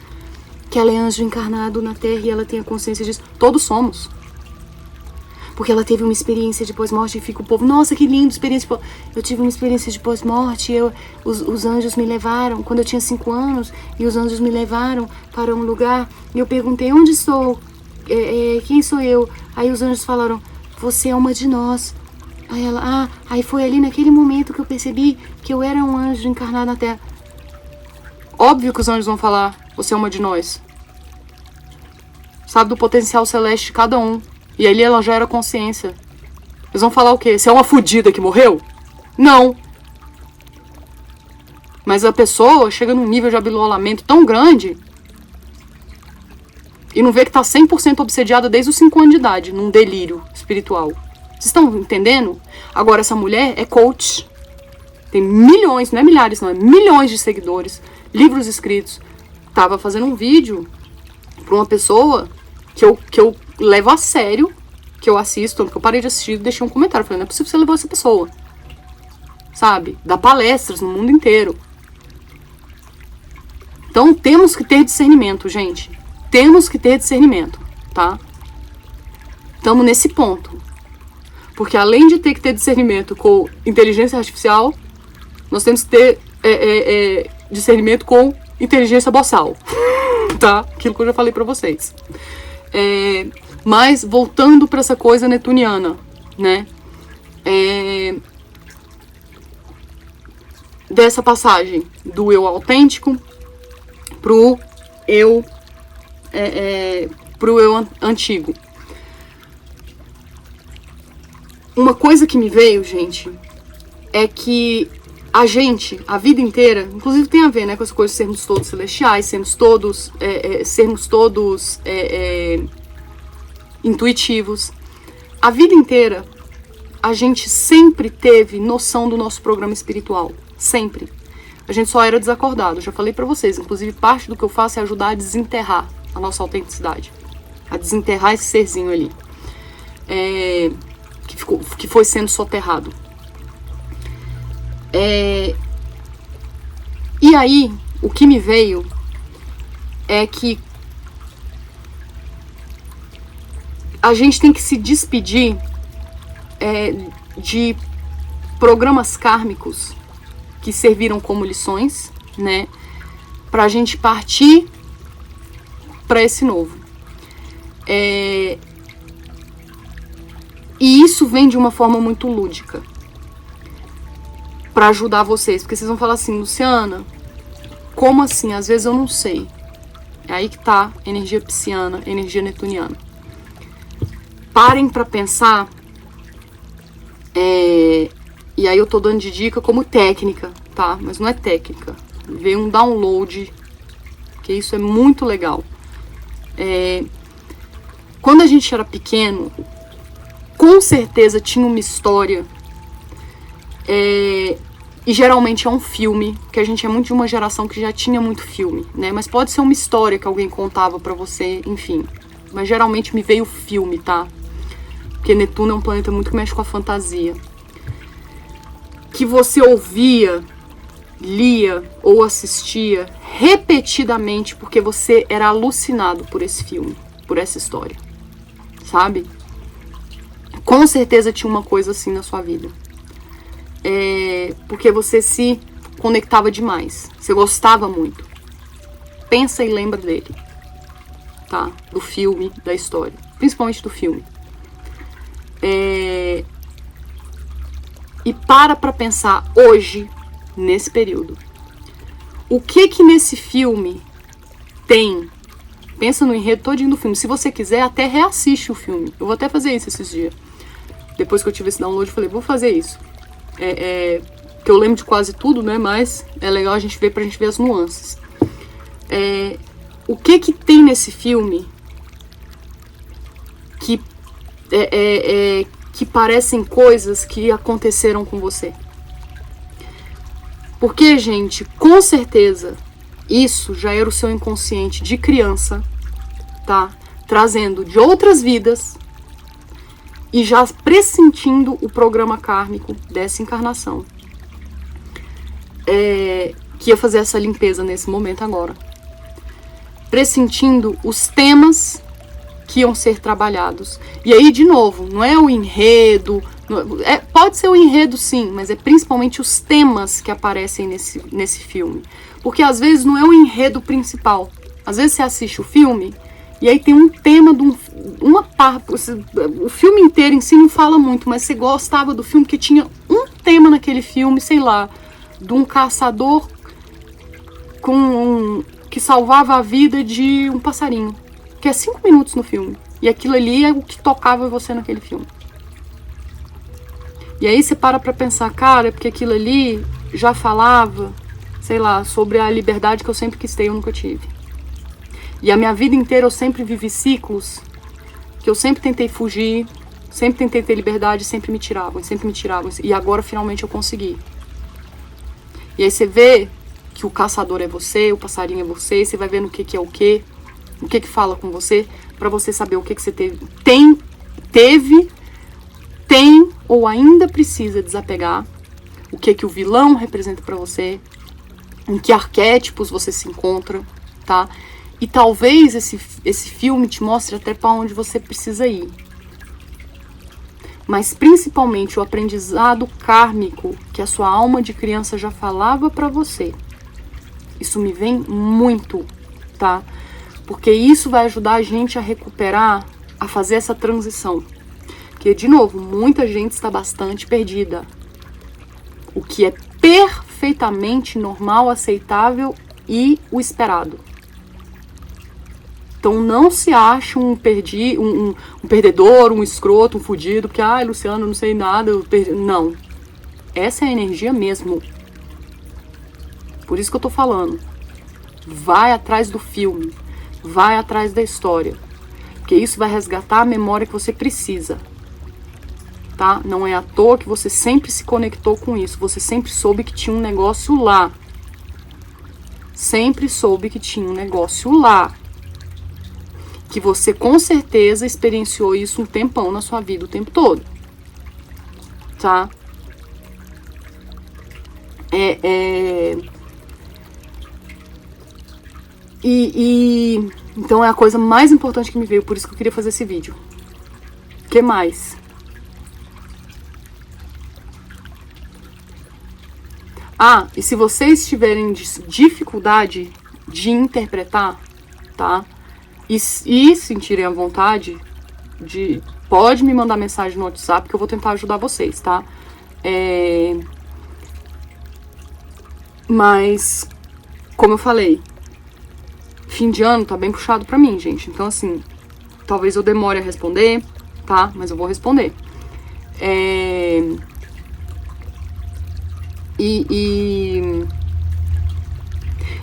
Que ela é anjo encarnado na Terra e ela tem a consciência disso. Todos somos. Porque ela teve uma experiência de pós-morte e fica o povo... Nossa, que lindo, experiência de Eu tive uma experiência de pós-morte, os anjos me levaram, quando eu tinha 5 anos, e os anjos me levaram para um lugar, e eu perguntei, onde estou? Quem sou eu? Aí os anjos falaram, você é uma de nós. Aí ela, aí foi ali naquele momento que eu percebi que eu era um anjo encarnado na Terra. Óbvio que os anjos vão falar, você é uma de nós. Sabe do potencial celeste de cada um. E ali ela já era consciência. Eles vão falar o quê? Você é uma fudida que morreu? Não. Mas a pessoa chega num nível de abilolamento tão grande e não vê que tá 100% obsediada desde os 5 anos de idade, num delírio espiritual. Vocês estão entendendo? Agora, essa mulher é coach. Tem milhões, não é milhares, não, é milhões de seguidores, livros escritos. Tava fazendo um vídeo pra uma pessoa que eu levo a sério, que eu assisto, que eu parei de assistir e deixei um comentário. Falei, não é possível que você levou essa pessoa. Sabe? Dá palestras no mundo inteiro. Então, temos que ter discernimento, gente. Temos que ter discernimento, tá? Estamos nesse ponto. Porque além de ter que ter discernimento com inteligência artificial, nós temos que ter discernimento com inteligência boçal. Tá? Aquilo que eu já falei pra vocês. Mas voltando pra essa coisa netuniana, né? Dessa passagem do eu autêntico pro eu antigo. Uma coisa que me veio, gente, é que a vida inteira, inclusive tem a ver, né, com essa coisa de sermos todos celestiais, sermos todos intuitivos. A vida inteira, a gente sempre teve noção do nosso programa espiritual. Sempre. A gente só era desacordado. Eu já falei pra vocês, inclusive parte do que eu faço é ajudar a desenterrar a nossa autenticidade. a desenterrar esse serzinho ali, que foi sendo soterrado. E aí, o que me veio é que a gente tem que se despedir de programas kármicos que serviram como lições, né? Pra gente partir para esse novo. E isso vem de uma forma muito lúdica para ajudar vocês, porque vocês vão falar assim: Luciana, como assim? Às vezes eu não sei. É aí que tá energia pisciana, energia netuniana. Parem para pensar, e aí eu tô dando de dica como técnica, tá? Mas não é técnica. Veio um download, que isso é muito legal. Quando a gente era pequeno, com certeza tinha uma história, e geralmente é um filme, que a gente é muito de uma geração que já tinha muito filme, né? Mas pode ser uma história que alguém contava pra você, enfim. Mas geralmente me veio filme, tá? Porque Netuno é um planeta muito que mexe com a fantasia. Que você ouvia, lia ou assistia repetidamente porque você era alucinado por esse filme, por essa história, sabe? Com certeza tinha uma coisa assim na sua vida. Porque você se conectava demais, você gostava muito. Pensa e lembra dele, tá? Do filme, da história, principalmente do filme. E para pensar hoje, nesse período, o que nesse filme tem. Pensa no enredo todinho do filme. Se você quiser, até reassiste o filme. Eu vou até fazer isso esses dias. Depois que eu tive esse download, eu falei, vou fazer isso. Que eu lembro de quase tudo, né? Mas é legal a gente ver pra gente ver as nuances. O que tem nesse filme que que parecem coisas que aconteceram com você? Porque, gente, com certeza, isso já era o seu inconsciente de criança, tá? Trazendo de outras vidas e já pressentindo o programa kármico dessa encarnação. Que ia fazer essa limpeza nesse momento agora. Pressentindo os temas que iam ser trabalhados. E aí, de novo, não é o enredo, pode ser o enredo sim, mas é principalmente os temas que aparecem nesse filme. Porque às vezes não é o enredo principal. Às vezes você assiste o filme e aí tem um tema de uma parte. O filme inteiro em si não fala muito, mas você gostava do filme que tinha um tema naquele filme, sei lá, de um caçador que salvava a vida de um passarinho. Que é 5 minutos no filme. E aquilo ali é o que tocava você naquele filme. E aí você para pra pensar, cara, é porque aquilo ali já falava, sei lá, sobre a liberdade que eu sempre quis ter e eu nunca tive. E a minha vida inteira eu sempre vivi ciclos que eu sempre tentei fugir, sempre tentei ter liberdade, sempre me tiravam. E agora finalmente eu consegui. E aí você vê que o caçador é você, o passarinho é você, você vai vendo o que é o que fala com você, pra você saber o que você teve, tem ou ainda precisa desapegar, o que o vilão representa pra você, em que arquétipos você se encontra, tá? E talvez esse filme te mostre até pra onde você precisa ir. Mas principalmente o aprendizado kármico que a sua alma de criança já falava pra você. Isso me vem muito, tá? Porque isso vai ajudar a gente a recuperar, a fazer essa transição. Porque, de novo, muita gente está bastante perdida. O que é perfeitamente normal, aceitável e o esperado. Então não se ache um perdedor, um escroto, um fudido, porque, Luciano, não sei nada, eu perdi. Não. Essa é a energia mesmo. Por isso que eu tô falando. Vai atrás do filme. Vai atrás da história. Porque isso vai resgatar a memória que você precisa. Tá? Não é à toa que você sempre se conectou com isso. Você sempre soube que tinha um negócio lá. Sempre soube que tinha um negócio lá. que você com certeza experienciou isso um tempão na sua vida, o tempo todo, tá? Então é a coisa mais importante que me veio, por isso que eu queria fazer esse vídeo. O que mais? E se vocês tiverem dificuldade de interpretar, tá? E sentirem a vontade pode me mandar mensagem no WhatsApp que eu vou tentar ajudar vocês, tá? Mas, como eu falei, fim de ano tá bem puxado pra mim, gente. Então, assim, talvez eu demore a responder, tá? Mas eu vou responder.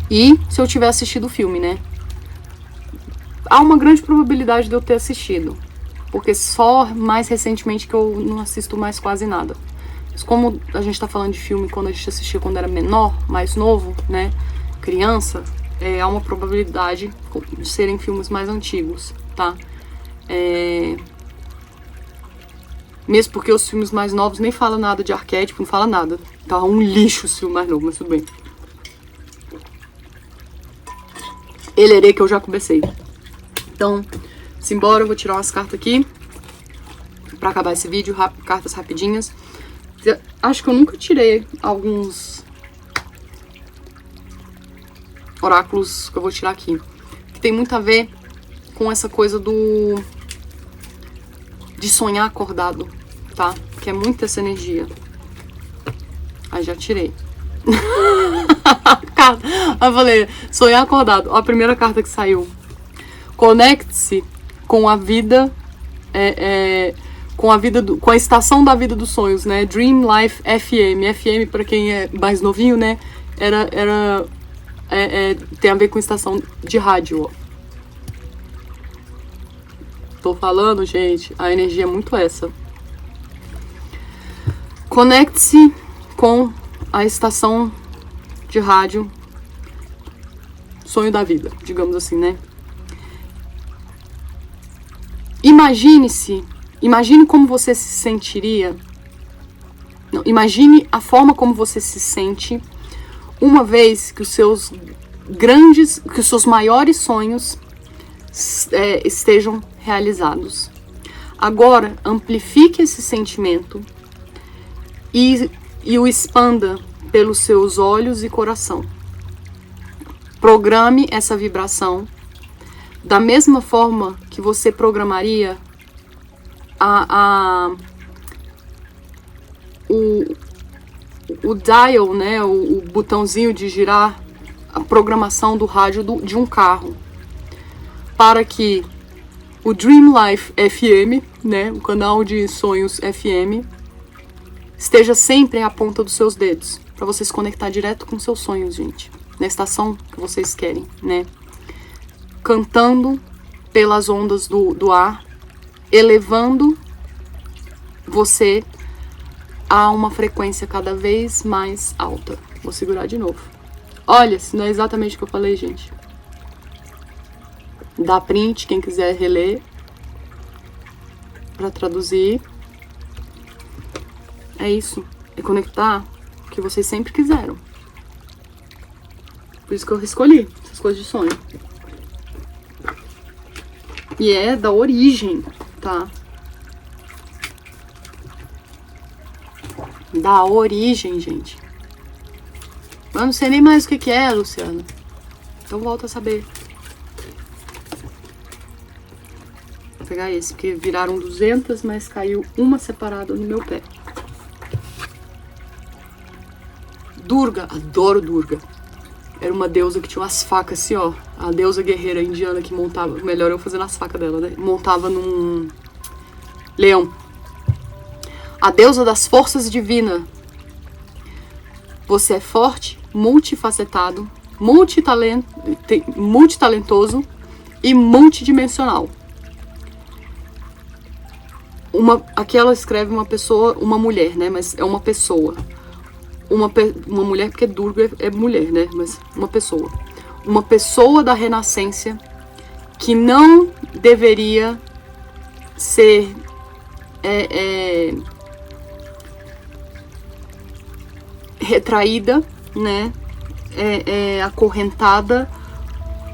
E se eu tiver assistido o filme, né? Há uma grande probabilidade de eu ter assistido. Porque só mais recentemente que eu não assisto mais quase nada. Mas como a gente tá falando de filme quando a gente assistia quando era menor, mais novo, né? Criança, há uma probabilidade de serem filmes mais antigos, tá? Mesmo porque os filmes mais novos nem falam nada de arquétipo, não fala nada. Tá um lixo o filme mais novo, mas tudo bem. Elerê que eu já comecei. Então, simbora, eu vou tirar umas cartas aqui pra acabar esse vídeo, cartas rapidinhas. Acho que eu nunca tirei alguns oráculos que eu vou tirar aqui. Que tem muito a ver com essa coisa de sonhar acordado, tá? Que é muito essa energia. Aí já tirei. Eu falei, sonhar acordado. Ó, a primeira carta que saiu. Conecte-se com a vida, com a estação da vida dos sonhos, né? Dream Life FM. FM, pra quem é mais novinho, né? Tem a ver com estação de rádio, ó. Tô falando, gente, a energia é muito essa. Conecte-se com a estação de rádio sonho da vida, digamos assim, né? Imagine como você se sentiria. Não, imagine a forma como você se sente uma vez que os seus maiores sonhos estejam realizados. Agora, amplifique esse sentimento e o expanda pelos seus olhos e coração. Programe essa vibração da mesma forma que você programaria o dial, né, o botãozinho de girar a programação do rádio de um carro, para que o Dream Life FM, né, o canal de sonhos FM, esteja sempre à ponta dos seus dedos, para você se conectar direto com seus sonhos, gente, na estação que vocês querem, né, cantando pelas ondas do ar, elevando você a uma frequência cada vez mais alta. Vou segurar de novo. Olha, se não é exatamente o que eu falei, gente. Dá print, quem quiser reler, para traduzir. É isso. É conectar o que vocês sempre quiseram. Por isso que eu escolhi essas coisas de sonho. E é da origem, tá? Da origem, gente. Eu não sei nem mais o que é, Luciana. Então volta a saber. Vou pegar esse, porque viraram 200, mas caiu uma separada no meu pé. Durga, adoro Durga. Era uma deusa que tinha umas facas assim, ó. A deusa guerreira indiana que montava... Melhor eu fazendo as facas dela, né? Montava num leão. A deusa das forças divinas. Você é forte, multifacetado, multitalentoso e multidimensional. Aqui ela escreve uma pessoa, uma mulher, né? Mas é uma pessoa. Uma mulher, porque Durga é mulher, né? Mas uma pessoa. Uma pessoa da renascença que não deveria ser retraída, né, acorrentada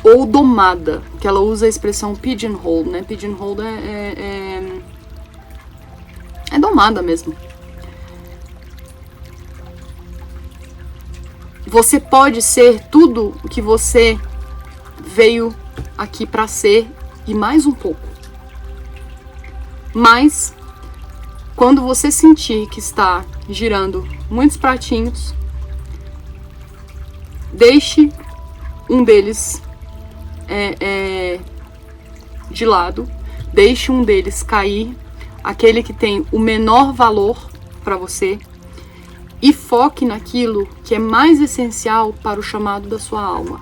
ou domada, que ela usa a expressão pigeonhole, né, pigeonhole é domada mesmo. Você pode ser tudo o que você veio aqui para ser e mais um pouco. Mas quando você sentir que está girando muitos pratinhos, deixe um deles de lado, deixe um deles cair, aquele que tem o menor valor para você, e foque naquilo que é mais essencial para o chamado da sua alma.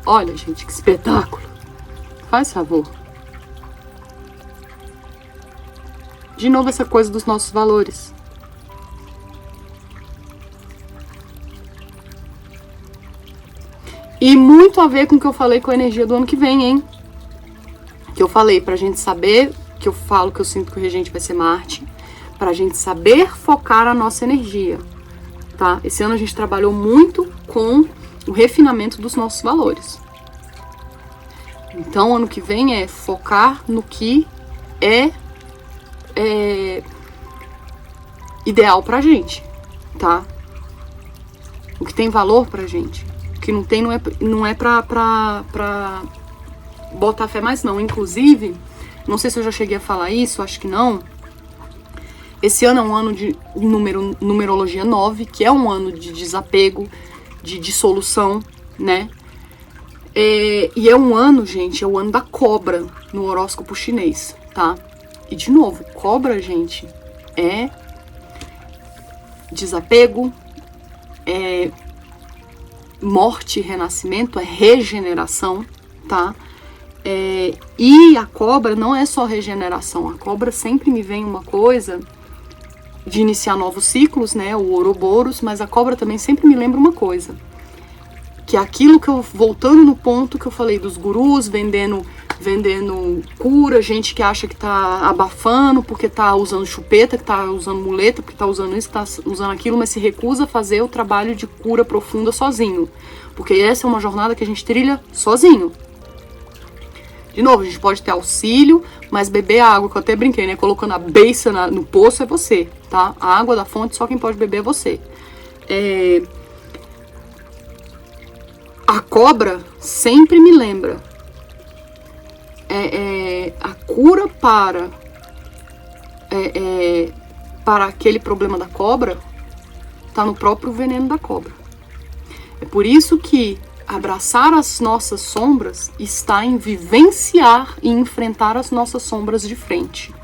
Olha, gente, que espetáculo! Faz favor. De novo essa coisa dos nossos valores. E muito a ver com o que eu falei com a energia do ano que vem, hein? Que eu falei pra gente saber, que eu falo que eu sinto que o regente vai ser Marte, pra gente saber focar a nossa energia, tá? Esse ano a gente trabalhou muito com o refinamento dos nossos valores. Então, ano que vem é focar no que é ideal pra gente, tá? O que tem valor pra gente. O que não tem não é pra botar fé mais não. Inclusive, não sei se eu já cheguei a falar isso, acho que não. Esse ano é um ano de numerologia 9, que é um ano de desapego, de dissolução, né? E é um ano, gente, é o ano da cobra no horóscopo chinês, tá? E de novo, cobra, gente, é desapego, é morte e renascimento, é regeneração, tá? E a cobra não é só regeneração, a cobra sempre me vem uma coisa de iniciar novos ciclos, né? O Ouroboros, mas a cobra também sempre me lembra uma coisa, que é aquilo que eu, voltando no ponto que eu falei dos gurus vendendo cura, gente que acha que tá abafando porque tá usando chupeta, que tá usando muleta, porque tá usando isso, que tá usando aquilo, mas se recusa a fazer o trabalho de cura profunda sozinho. Porque essa é uma jornada que a gente trilha sozinho. De novo, a gente pode ter auxílio, mas beber a água, que eu até brinquei, né? Colocando a beiça no poço é você, tá? A água da fonte, só quem pode beber é você. A cobra sempre me lembra a cura para aquele problema da cobra está no próprio veneno da cobra. É por isso que abraçar as nossas sombras está em vivenciar e enfrentar as nossas sombras de frente.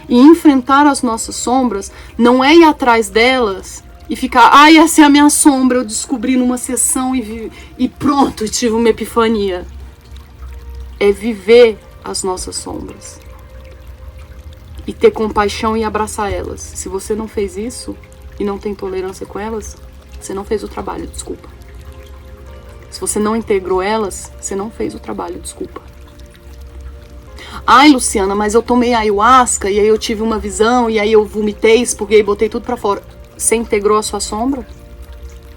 E enfrentar as nossas sombras não é ir atrás delas e ficar, essa é a minha sombra, eu descobri numa sessão e pronto, eu tive uma epifania. É viver as nossas sombras. E ter compaixão e abraçar elas. Se você não fez isso e não tem tolerância com elas, você não fez o trabalho, desculpa. Se você não integrou elas, você não fez o trabalho, desculpa. Ai, Luciana, mas eu tomei ayahuasca e aí eu tive uma visão e aí eu vomitei, expurguei e botei tudo pra fora. Você integrou a sua sombra?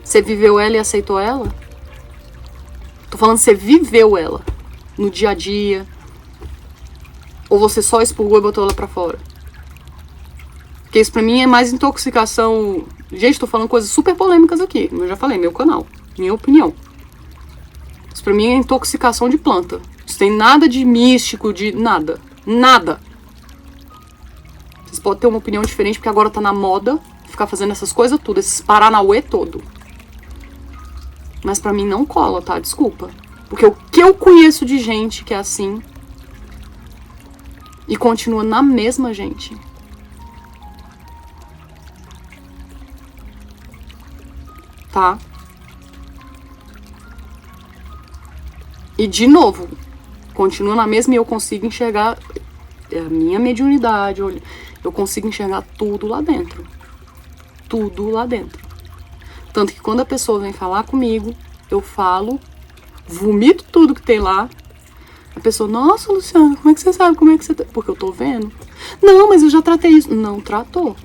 Você viveu ela e aceitou ela? Tô falando, você viveu ela no dia a dia? Ou você só expurgou e botou ela pra fora? Porque isso pra mim é mais intoxicação. Gente, tô falando coisas super polêmicas aqui. Eu já falei, meu canal, minha opinião. Isso pra mim é intoxicação de planta. Isso tem nada de místico, de nada. Nada. Vocês podem ter uma opinião diferente porque agora tá na moda ficar fazendo essas coisas tudo, esses paranauê todo. Mas pra mim não cola, tá? Desculpa. Porque o que eu conheço de gente que é assim e continua na mesma, gente. Tá? E de novo, continua na mesma e eu consigo enxergar a minha mediunidade, eu consigo enxergar tudo lá dentro. Tudo lá dentro. Tanto que quando a pessoa vem falar comigo, eu falo, vomito tudo que tem lá, A pessoa, nossa, Luciana, como é que você sabe? Como é que você tá? Porque eu tô vendo. Não, mas eu já tratei isso. Não tratou.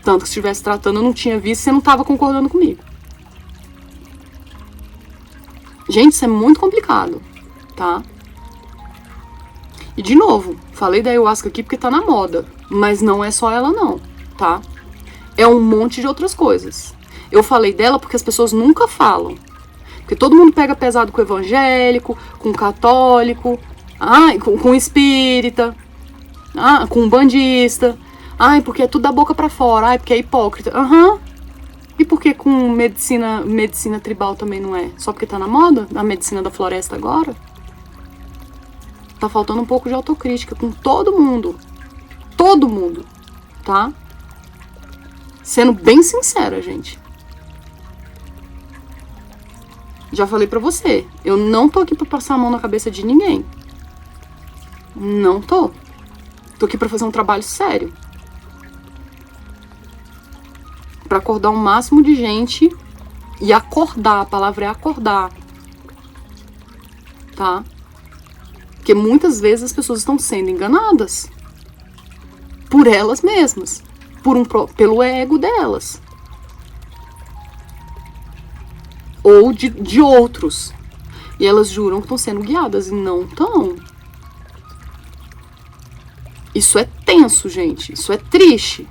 Tanto que se estivesse tratando, eu não tinha visto, você não tava concordando comigo. Gente, isso é muito complicado, tá? E de novo, falei da ayahuasca aqui porque tá na moda. Mas não é só ela não, tá? É um monte de outras coisas. Eu falei dela porque as pessoas nunca falam. Porque todo mundo pega pesado com o evangélico, com o católico, com espírita, com o bandista. Porque é tudo da boca pra fora. Porque é hipócrita. E por que com medicina tribal também não é? Só porque tá na moda? A medicina da floresta agora? Tá faltando um pouco de autocrítica com todo mundo. Todo mundo, tá? Sendo bem sincera, gente. Já falei pra você, eu não tô aqui pra passar a mão na cabeça de ninguém. Não tô. Tô aqui pra fazer um trabalho sério. Pra acordar o máximo de gente e acordar, a palavra é acordar. Tá? Porque muitas vezes as pessoas estão sendo enganadas. Por elas mesmas. Pelo ego delas. Ou de outros. E elas juram que estão sendo guiadas e não estão. Isso é tenso, gente. Isso é triste.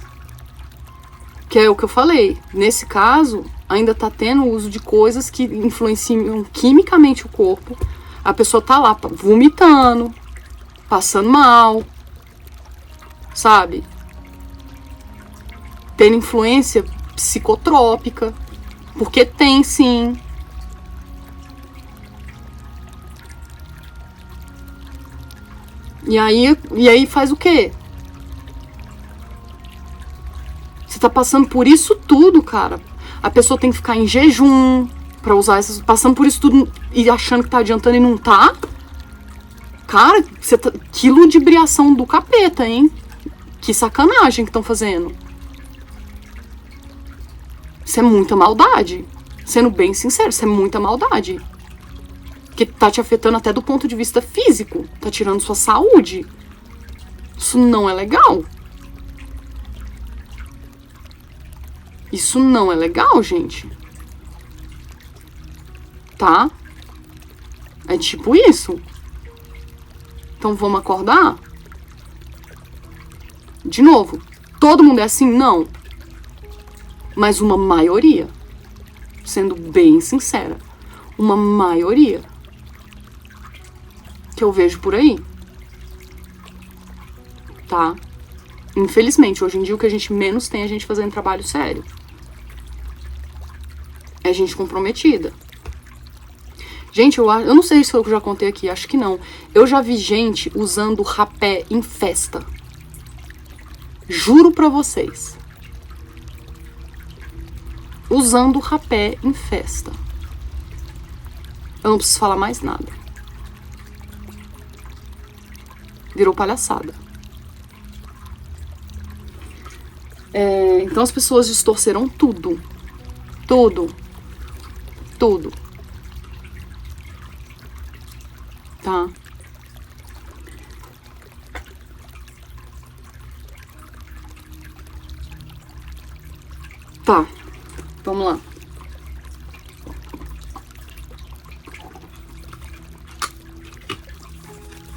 Que é o que eu falei. Nesse caso, ainda tá tendo uso de coisas que influenciam quimicamente o corpo. A pessoa tá lá vomitando, passando mal, sabe? Tendo influência psicotrópica. Porque tem, sim. E aí faz o quê? Você tá passando por isso tudo, cara. A pessoa tem que ficar em jejum pra usar essas... Passando por isso tudo e achando que tá adiantando e não tá. Cara, que ludibriação do capeta, hein? Que sacanagem que estão fazendo. Isso é muita maldade. Sendo bem sincero, isso é muita maldade. Que tá te afetando até do ponto de vista físico. Tá tirando sua saúde. Isso não é legal. Isso não é legal, gente. Tá? É tipo isso. Então vamos acordar? De novo. Todo mundo é assim? Não. Mas uma maioria. Sendo bem sincera. Uma maioria. Que eu vejo por aí. Tá? Infelizmente, hoje em dia o que a gente menos tem é a gente fazendo trabalho sério. É gente comprometida. Gente, eu não sei se eu já contei aqui, acho que não. Eu já vi gente usando rapé em festa. Juro pra vocês. Usando rapé em festa. Eu não preciso falar mais nada. Virou palhaçada. Então as pessoas distorceram tudo. Tudo. Tudo. Tá? Tá. Vamos lá.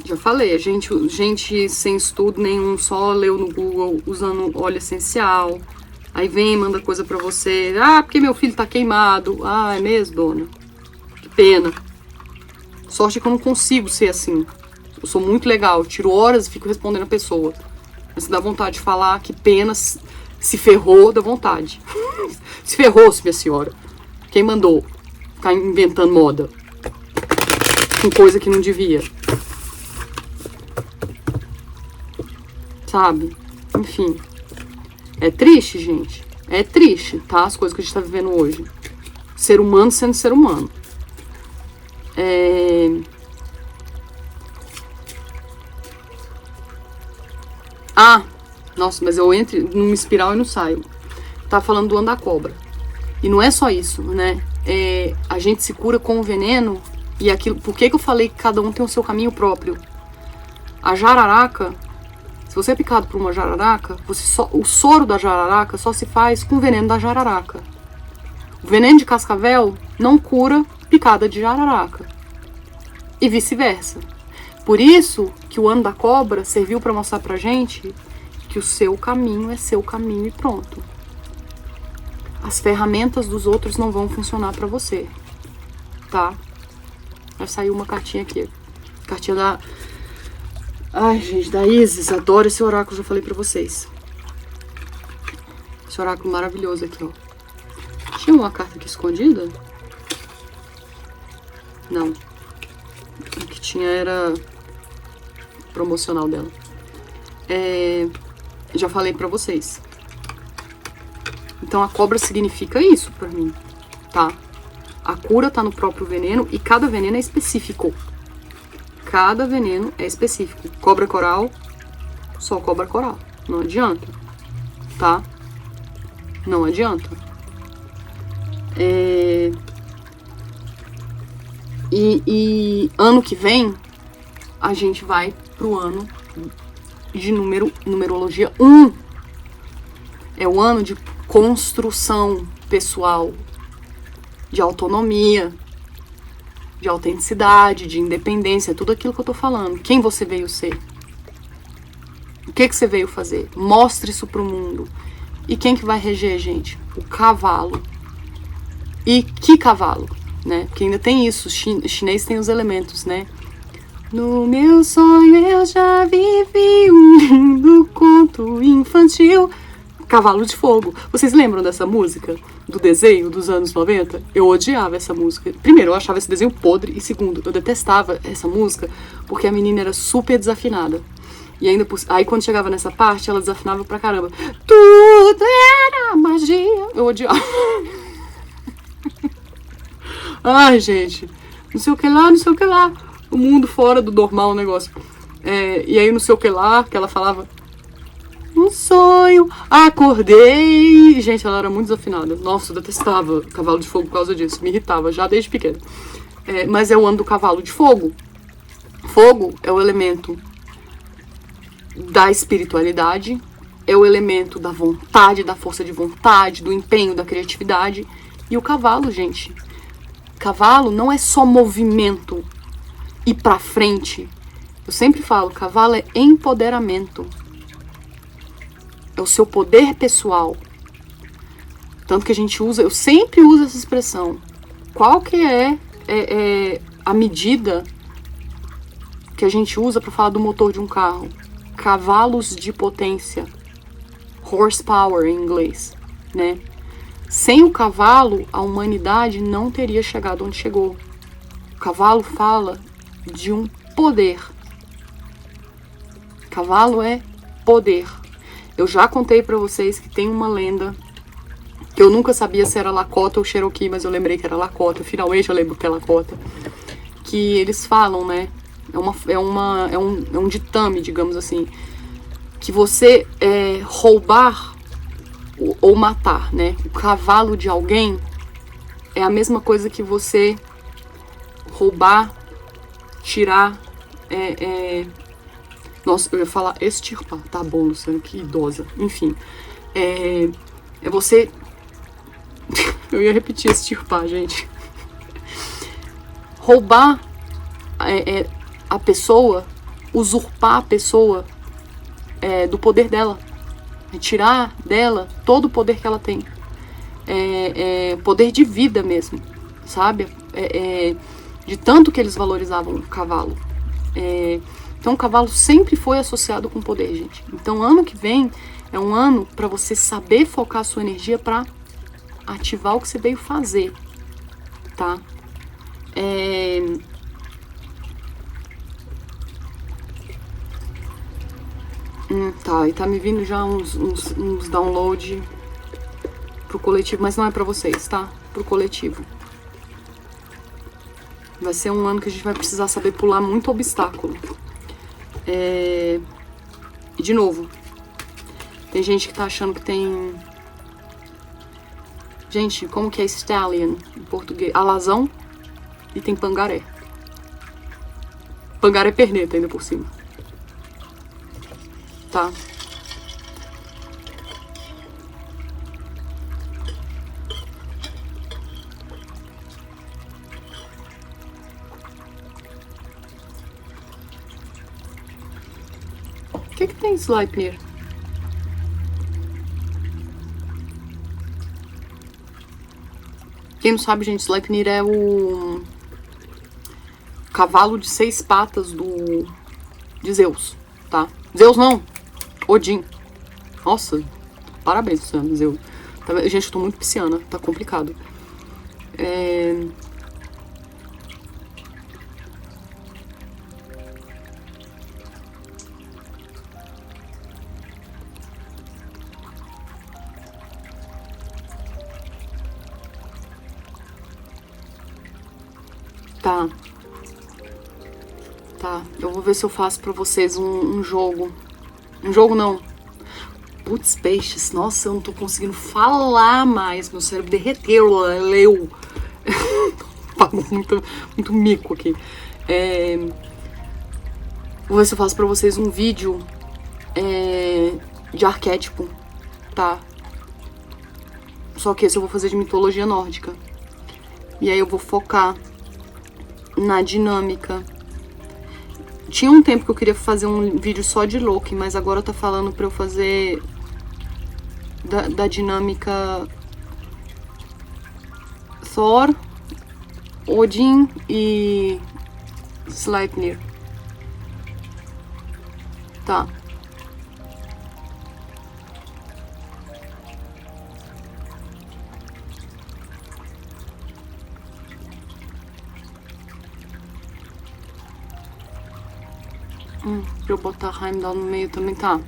Já falei, gente sem estudo nenhum, só leu no Google usando óleo essencial. Aí vem, manda coisa pra você. Porque meu filho tá queimado. É mesmo, dona? Que pena. Sorte que eu não consigo ser assim. Eu sou muito legal, eu tiro horas e fico respondendo a pessoa. Mas se dá vontade de falar, que pena, se ferrou, dá vontade. Se ferrou, minha senhora. Quem mandou ficar inventando moda? Com coisa que não devia. Sabe? Enfim. É triste, gente. É triste, tá? As coisas que a gente tá vivendo hoje. Ser humano sendo ser humano. Nossa, mas eu entro numa espiral e não saio. Tá falando do ano da cobra. E não é só isso, né? A gente se cura com o veneno E aquilo, por que eu falei que cada um tem o seu caminho próprio? A jararaca, se você é picado por uma jararaca, o soro da jararaca só se faz com o veneno da jararaca. O veneno de cascavel não cura picada de jararaca. E vice-versa. Por isso que o ano da cobra serviu para mostrar pra gente que o seu caminho é seu caminho e pronto. As ferramentas dos outros não vão funcionar pra você, tá? Já saiu uma cartinha aqui. Cartinha da... Ai, gente, da Isis. Adoro esse oráculo, já falei pra vocês. Esse oráculo maravilhoso aqui, ó. Tinha uma carta aqui escondida? Não. O que tinha era promocional dela. Já falei pra vocês. Então a cobra significa isso pra mim, tá? A cura tá no próprio veneno e cada veneno é específico. Cada veneno é específico. Cobra coral, só cobra coral. Não adianta, tá? Não adianta. E ano que vem, a gente vai pro ano de numerologia 1. É o ano de construção pessoal, de autonomia, de autenticidade, de independência, tudo aquilo que eu tô falando. Quem você veio ser? O que você veio fazer? Mostre isso pro mundo. E quem que vai reger, gente? O cavalo. E que cavalo? Né? Porque ainda tem isso, o chinês tem os elementos, né? No meu sonho eu já vivi um lindo conto infantil. Cavalo de Fogo. Vocês lembram dessa música? Do desenho dos anos 90? Eu odiava essa música. Primeiro, eu achava esse desenho podre. E segundo, eu detestava essa música porque a menina era super desafinada. E ainda aí quando chegava nessa parte, ela desafinava pra caramba. Tudo era magia. Eu odiava. Ai, gente. Não sei o que lá, não sei o que lá. O mundo fora do normal, o negócio. E aí, não sei o que lá, que ela falava... Um sonho, acordei. Gente, ela era muito desafinada. Nossa, eu detestava Cavalo de Fogo por causa disso. Me irritava já desde pequena. Mas é o ano do Cavalo de Fogo. Fogo é o elemento da espiritualidade, é o elemento da vontade, da força de vontade, do empenho, da criatividade. E o cavalo, gente. Cavalo não é só movimento, ir pra frente. Eu sempre falo, cavalo é empoderamento. É o seu poder pessoal. Tanto que a gente usa, eu sempre uso essa expressão. Qual que é a medida que a gente usa para falar do motor de um carro? Cavalos de potência. Horsepower em inglês, né? Sem o cavalo, a humanidade não teria chegado onde chegou. O cavalo fala de um poder. Cavalo é poder. Eu já contei pra vocês que tem uma lenda que eu nunca sabia se era Lakota ou Cherokee, mas eu lembrei que era Lakota. Finalmente eu lembro que é Lakota. Que eles falam, né? É um ditame, digamos assim. Que você roubar ou matar, né? O cavalo de alguém é a mesma coisa que você roubar, tirar, Nossa, eu ia falar extirpar. Tá bom, Luciano, que idosa. Enfim, é você... Eu ia repetir extirpar, gente. Roubar a pessoa, usurpar a pessoa do poder dela. Tirar dela todo o poder que ela tem. Poder de vida mesmo, sabe? De tanto que eles valorizavam o cavalo. Então o cavalo sempre foi associado com poder, gente. Então ano que vem é um ano para você saber focar a sua energia para ativar o que você veio fazer, tá? Tá, e tá me vindo já uns download pro coletivo, mas não é pra vocês, tá? Pro coletivo. Vai ser um ano que a gente vai precisar saber pular muito obstáculo. E de novo, tem gente que tá achando que tem... Gente, como que é stallion em português? Alazão e tem pangaré. Pangar é perneta ainda por cima. Tá? O que tem Sleipnir? Quem não sabe, gente, Sleipnir é o cavalo de 6 patas de Zeus, tá? Zeus não, Odin. Nossa, parabéns, Luciano, Zeus. Gente, eu tô muito pisciana, tá complicado. Tá. Tá, eu vou ver se eu faço pra vocês um jogo. Um jogo não. Putz, peixes. Nossa, eu não tô conseguindo falar mais. Meu cérebro derreteu, leu. muito mico aqui. Vou ver se eu faço pra vocês um vídeo de arquétipo, tá? Só que esse eu vou fazer de mitologia nórdica. E aí eu vou focar na dinâmica. Tinha um tempo que eu queria fazer um vídeo só de Loki, mas agora tá falando pra eu fazer da dinâmica Thor, Odin e Sleipnir. Tá. Pra eu botar Heimdall no meio também, tá?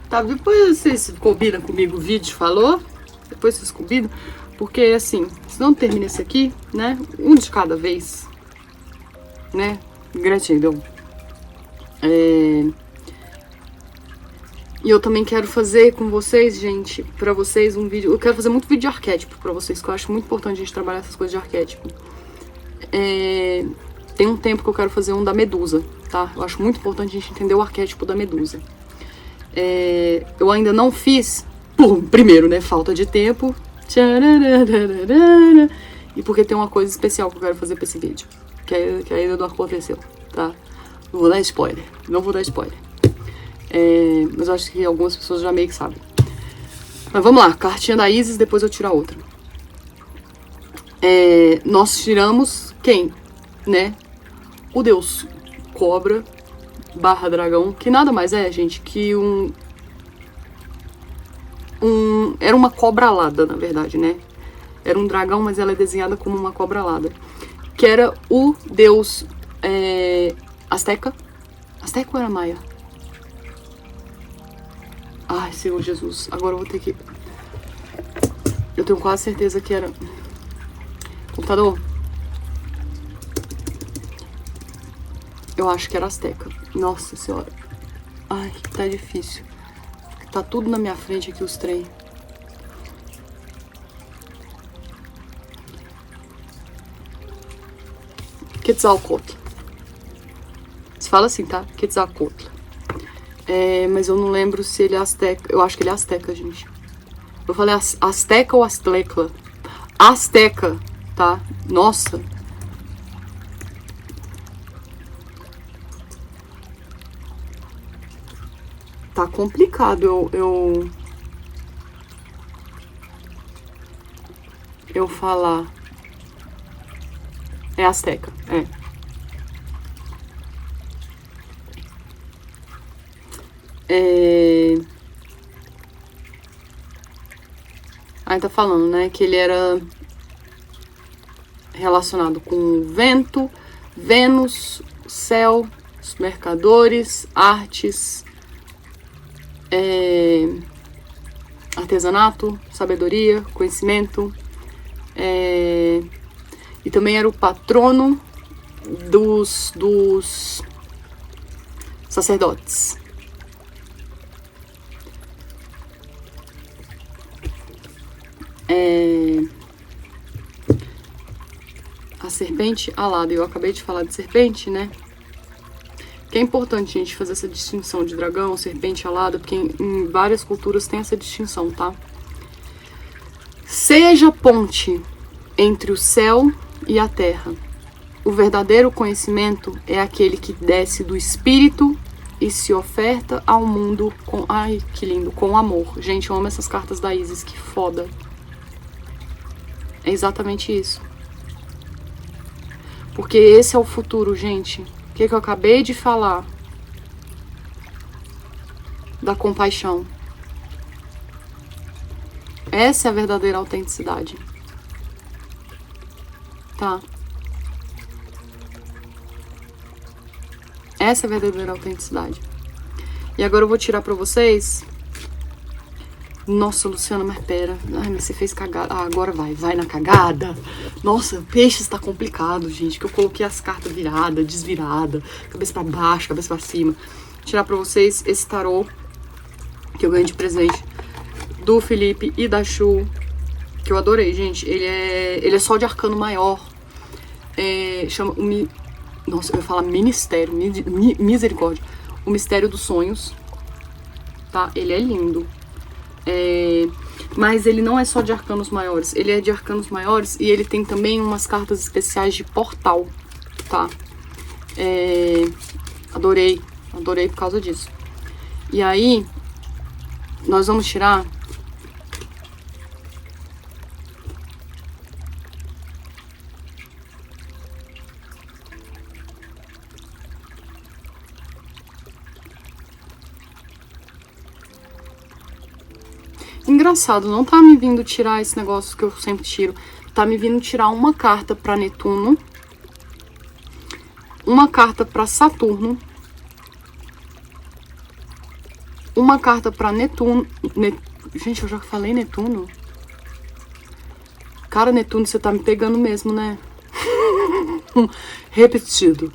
Tá, depois vocês combinam comigo o vídeo, falou? Depois vocês combinam. Porque, assim, se não termina esse aqui, né? Um de cada vez. Né? Gratidão. E eu também quero fazer com vocês, gente, pra vocês um vídeo... Eu quero fazer muito vídeo de arquétipo pra vocês, que eu acho muito importante a gente trabalhar essas coisas de arquétipo. Tem um tempo que eu quero fazer um da Medusa, tá? Eu acho muito importante a gente entender o arquétipo da Medusa. Eu ainda não fiz, primeiro, né? Falta de tempo. E porque tem uma coisa especial que eu quero fazer pra esse vídeo. Que ainda não aconteceu, tá? Não vou dar spoiler. Não vou dar spoiler. Mas eu acho que algumas pessoas já meio que sabem. Mas vamos lá. Cartinha da Isis, depois eu tiro a outra. Nós tiramos quem? Né? O deus cobra / dragão, que nada mais é, gente, que era uma cobra alada, na verdade, né? Era um dragão, mas ela é desenhada como uma cobra alada. Que era o deus Azteca. Azteca ou era Maia? Ai, Senhor Jesus. Agora eu vou ter que... Eu tenho quase certeza que era... Computador? Eu acho que era Azteca. Nossa Senhora. Ai, tá difícil. Tá tudo na minha frente aqui, os trem. Quetzalcoatl. Se fala assim, tá? Quetzalcoatl. Mas eu não lembro se ele é Azteca. Eu acho que ele é Azteca, gente. Eu falei Azteca ou Aztecla? Azteca, tá? Nossa. Tá complicado eu falar. É Azteca, Aí tá falando, né, que ele era relacionado com o vento, Vênus, céu, os mercadores, artes, artesanato, sabedoria, conhecimento, e também era o patrono dos sacerdotes. A serpente alada, eu acabei de falar de serpente, né? Que é importante a gente fazer essa distinção de dragão, serpente alada, porque em várias culturas tem essa distinção, tá? Seja ponte entre o céu e a terra. O verdadeiro conhecimento é aquele que desce do espírito e se oferta ao mundo com... Ai, que lindo, com amor. Gente, eu amo essas cartas da Isis, que foda. É exatamente isso. Porque esse é o futuro, gente. O que eu acabei de falar? Da compaixão. Essa é a verdadeira autenticidade. Tá? Essa é a verdadeira autenticidade. E agora eu vou tirar pra vocês... Nossa, Luciana, mas pera. Ai, mas você fez cagada. Ah, agora vai na cagada. Nossa, peixe está complicado, gente. Que eu coloquei as cartas virada, desvirada, cabeça pra baixo, cabeça pra cima. Vou tirar pra vocês esse tarô que eu ganhei de presente do Felipe e da Chu, que eu adorei, gente. Ele é só de arcano maior. Chama Nossa, eu ia falar ministério, misericórdia. O mistério dos sonhos, tá? Ele é lindo. Mas ele não é só de arcanos maiores. Ele é de arcanos maiores e ele tem também umas cartas especiais de portal, tá? Adorei por causa disso. E aí, nós vamos tirar... Engraçado, não tá me vindo tirar esse negócio que eu sempre tiro. Tá me vindo tirar uma carta pra Netuno, uma carta pra Saturno, uma carta pra Netuno. Gente, eu já falei Netuno? Cara, Netuno, você tá me pegando mesmo, né? Repetido.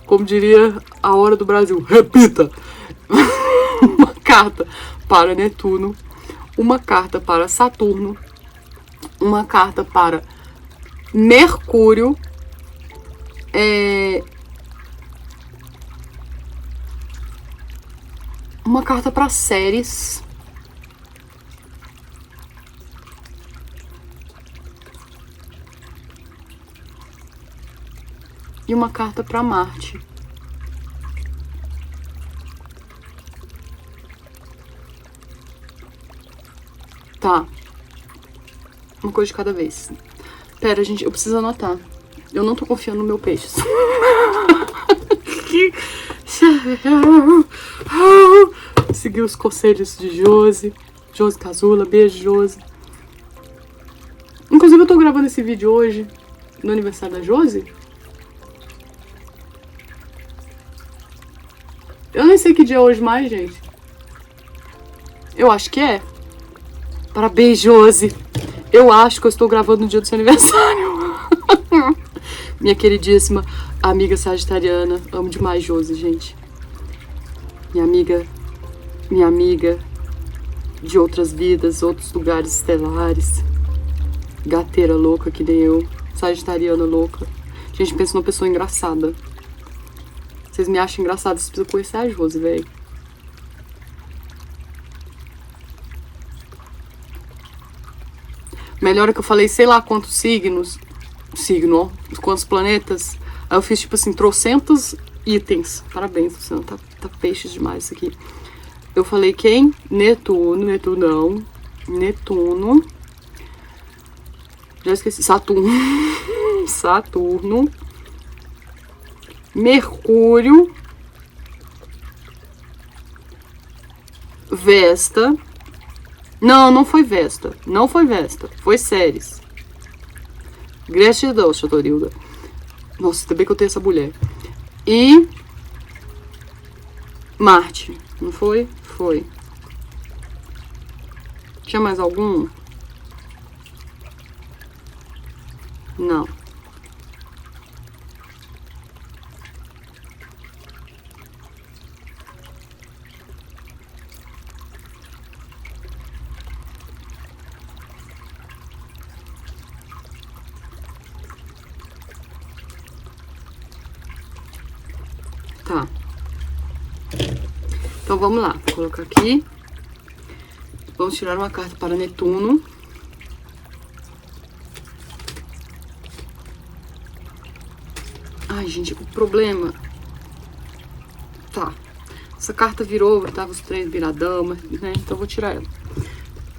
Como diria a hora do Brasil, repita! Uma carta para Netuno, uma carta para Saturno, uma carta para Mercúrio, uma carta para Ceres, e uma carta para Marte. Tá. Uma coisa de cada vez. Pera, gente, eu preciso anotar. Eu não tô confiando no meu peixe. Seguir os conselhos de Josi. Josi Cazula, beijo, Josi. Inclusive, eu tô gravando esse vídeo hoje, no aniversário da Josi. Eu nem sei que dia é hoje mais, gente. Eu acho que é. Parabéns, Josi. Eu acho que eu estou gravando no dia do seu aniversário. Minha queridíssima amiga sagitariana. Amo demais, Josi, gente. Minha amiga de outras vidas, outros lugares estelares. Gateira louca que nem eu. Sagitariana louca. Gente, pensa numa pessoa engraçada. Vocês me acham engraçada, vocês precisam conhecer a Josi, velho. Melhor é que eu falei, sei lá quantos signos, quantos planetas. Aí eu fiz, tipo assim, trocentos itens. Parabéns, Luciano, tá peixes demais isso aqui. Eu falei quem? Netuno. Já esqueci. Saturno. Mercúrio. Vesta. Não foi Vesta. Não foi Vesta. Foi Ceres. Gratidão, Chatorilda. Nossa, ainda bem que eu tenho essa mulher. E... Marte. Não foi? Foi. Tinha mais algum? Não. Tá. Então vamos lá, vou colocar aqui. Vamos tirar uma carta para Netuno. Ai, gente, o problema... Tá. Essa carta virou, tava os 3 viradama, né? Então eu vou tirar ela.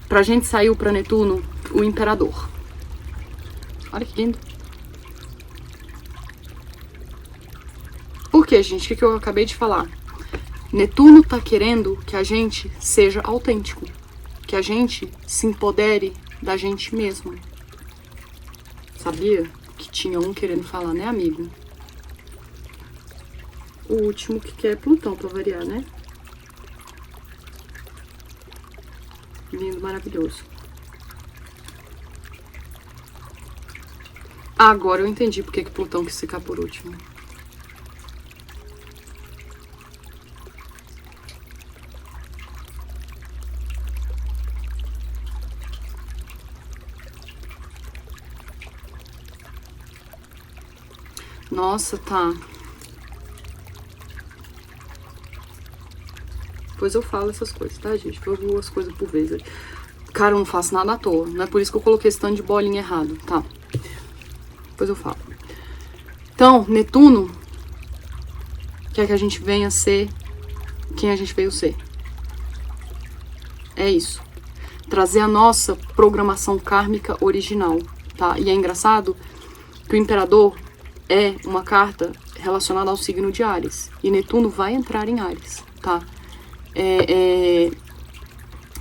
Pra gente saiu pra Netuno o Imperador. Olha que lindo. Por quê, gente? O que eu acabei de falar? Netuno tá querendo que a gente seja autêntico. Que a gente se empodere da gente mesmo. Sabia que tinha um querendo falar, né, amigo? O último que é Plutão, pra variar, né? Lindo, maravilhoso. Agora eu entendi porque que Plutão quis ficar por último. Nossa, tá. Depois eu falo essas coisas, tá, gente? Eu vou as coisas por vez. Cara, eu não faço nada à toa. Não é por isso que eu coloquei esse tanto de bolinha errado, tá? Depois eu falo. Então, Netuno quer que a gente venha ser quem a gente veio ser. É isso. Trazer a nossa programação kármica original, tá? E é engraçado que o Imperador é uma carta relacionada ao signo de Áries. E Netuno vai entrar em Áries, tá?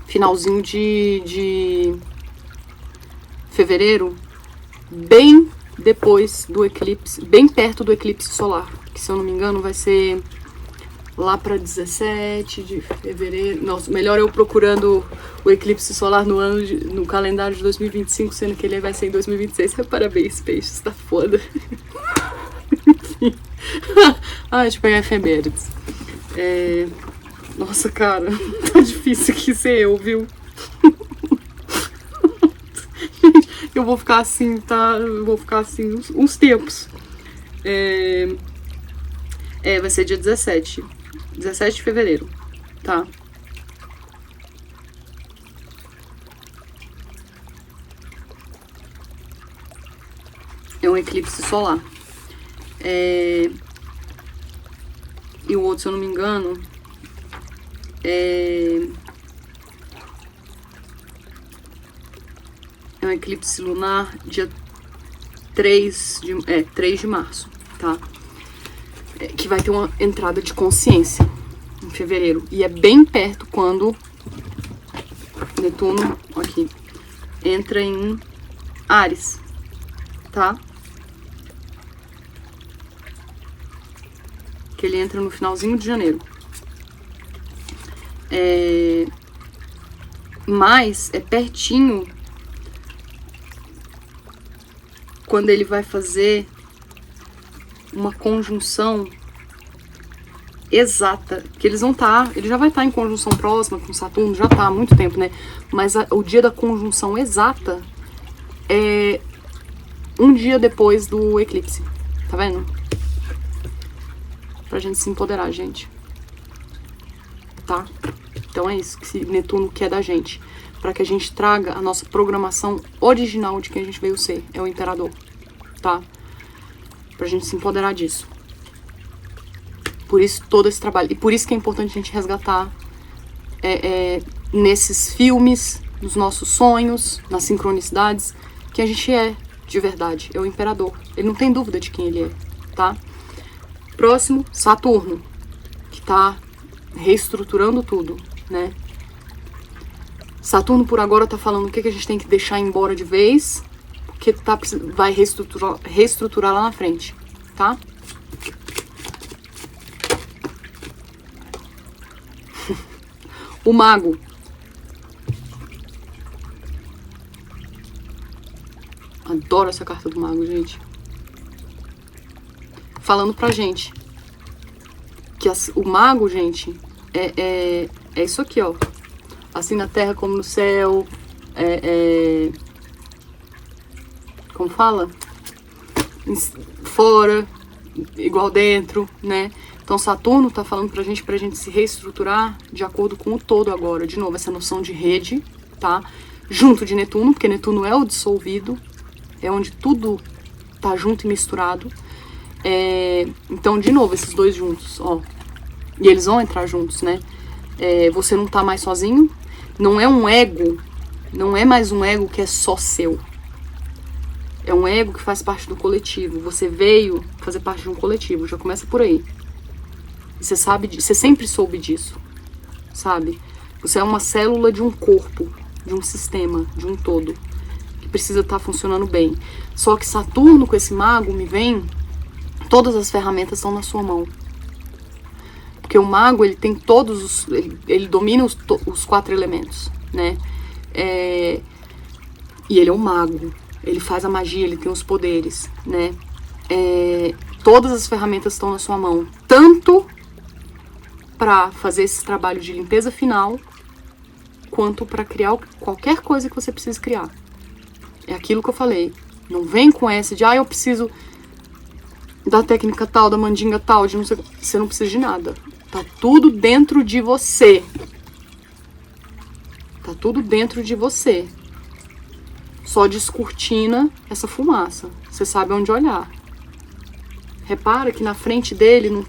Finalzinho de fevereiro, bem depois do eclipse, bem perto do eclipse solar, que se eu não me engano vai ser lá para 17 de fevereiro. Nossa, melhor eu procurando o eclipse solar no calendário de 2025, sendo que ele vai ser em 2026. Parabéns, peixes, tá foda. Enfim. Ah, deixa eu pegar efemérides. Nossa, cara, tá difícil aqui ser eu, viu? Eu vou ficar assim, tá? Eu vou ficar assim uns tempos. Vai ser dia 17 de fevereiro, tá? É um eclipse solar. E o outro, se eu não me engano, é um eclipse lunar dia 3 de março, tá? Que vai ter uma entrada de consciência em fevereiro. E é bem perto quando Netuno, aqui, entra em Áries, tá? Que ele entra no finalzinho de janeiro. Mas é pertinho quando ele vai fazer uma conjunção exata, que eles vão estar, ele já vai estar em conjunção próxima com Saturno, já tá há muito tempo, né? Mas o dia da conjunção exata é um dia depois do eclipse, tá vendo? Pra gente se empoderar, gente. Tá? Então é isso que Netuno quer da gente. Pra que a gente traga a nossa programação original de quem a gente veio ser. É o Imperador. Tá? Pra gente se empoderar disso. Por isso todo esse trabalho. E por isso que é importante a gente resgatar nesses filmes, nos nossos sonhos, nas sincronicidades, que a gente é de verdade. É o Imperador. Ele não tem dúvida de quem ele é. Tá? Próximo, Saturno. Que tá reestruturando tudo, né? Saturno por agora tá falando o que a gente tem que deixar embora de vez, porque vai reestruturar lá na frente, tá? O Mago. Adoro essa carta do Mago, gente. Falando pra gente que o Mago, gente, é isso aqui, ó. Assim na terra como no céu. Como fala? Fora. igual dentro, né? Então Saturno tá falando pra gente se reestruturar de acordo com o todo agora. De novo, essa noção de rede, tá? Junto de Netuno, porque Netuno é o dissolvido, é onde tudo tá junto e misturado. Então, de novo, esses dois juntos, ó. E eles vão entrar juntos, né? Você não tá mais sozinho, não é um ego, não é mais um ego que é só seu. É um ego que faz parte do coletivo. Você veio fazer parte de um coletivo, já começa por aí. E você sempre soube disso, sabe? Você é uma célula de um corpo, de um sistema, de um todo, que precisa estar funcionando bem. Só que Saturno, com esse mago, me vem, todas as ferramentas estão na sua mão. Porque o mago, ele tem todos os... Ele domina os 4 elementos, né? E ele é um mago. Ele faz a magia, ele tem os poderes, né? Todas as ferramentas estão na sua mão. Tanto para fazer esse trabalho de limpeza final, quanto para criar qualquer coisa que você precise criar. É aquilo que eu falei. Não vem com essa de, eu preciso da técnica tal, da mandinga tal, de não sei... Você não precisa de nada. Tá tudo dentro de você. Tá tudo dentro de você. Só descortina essa fumaça. Você sabe onde olhar. Repara que na frente dele não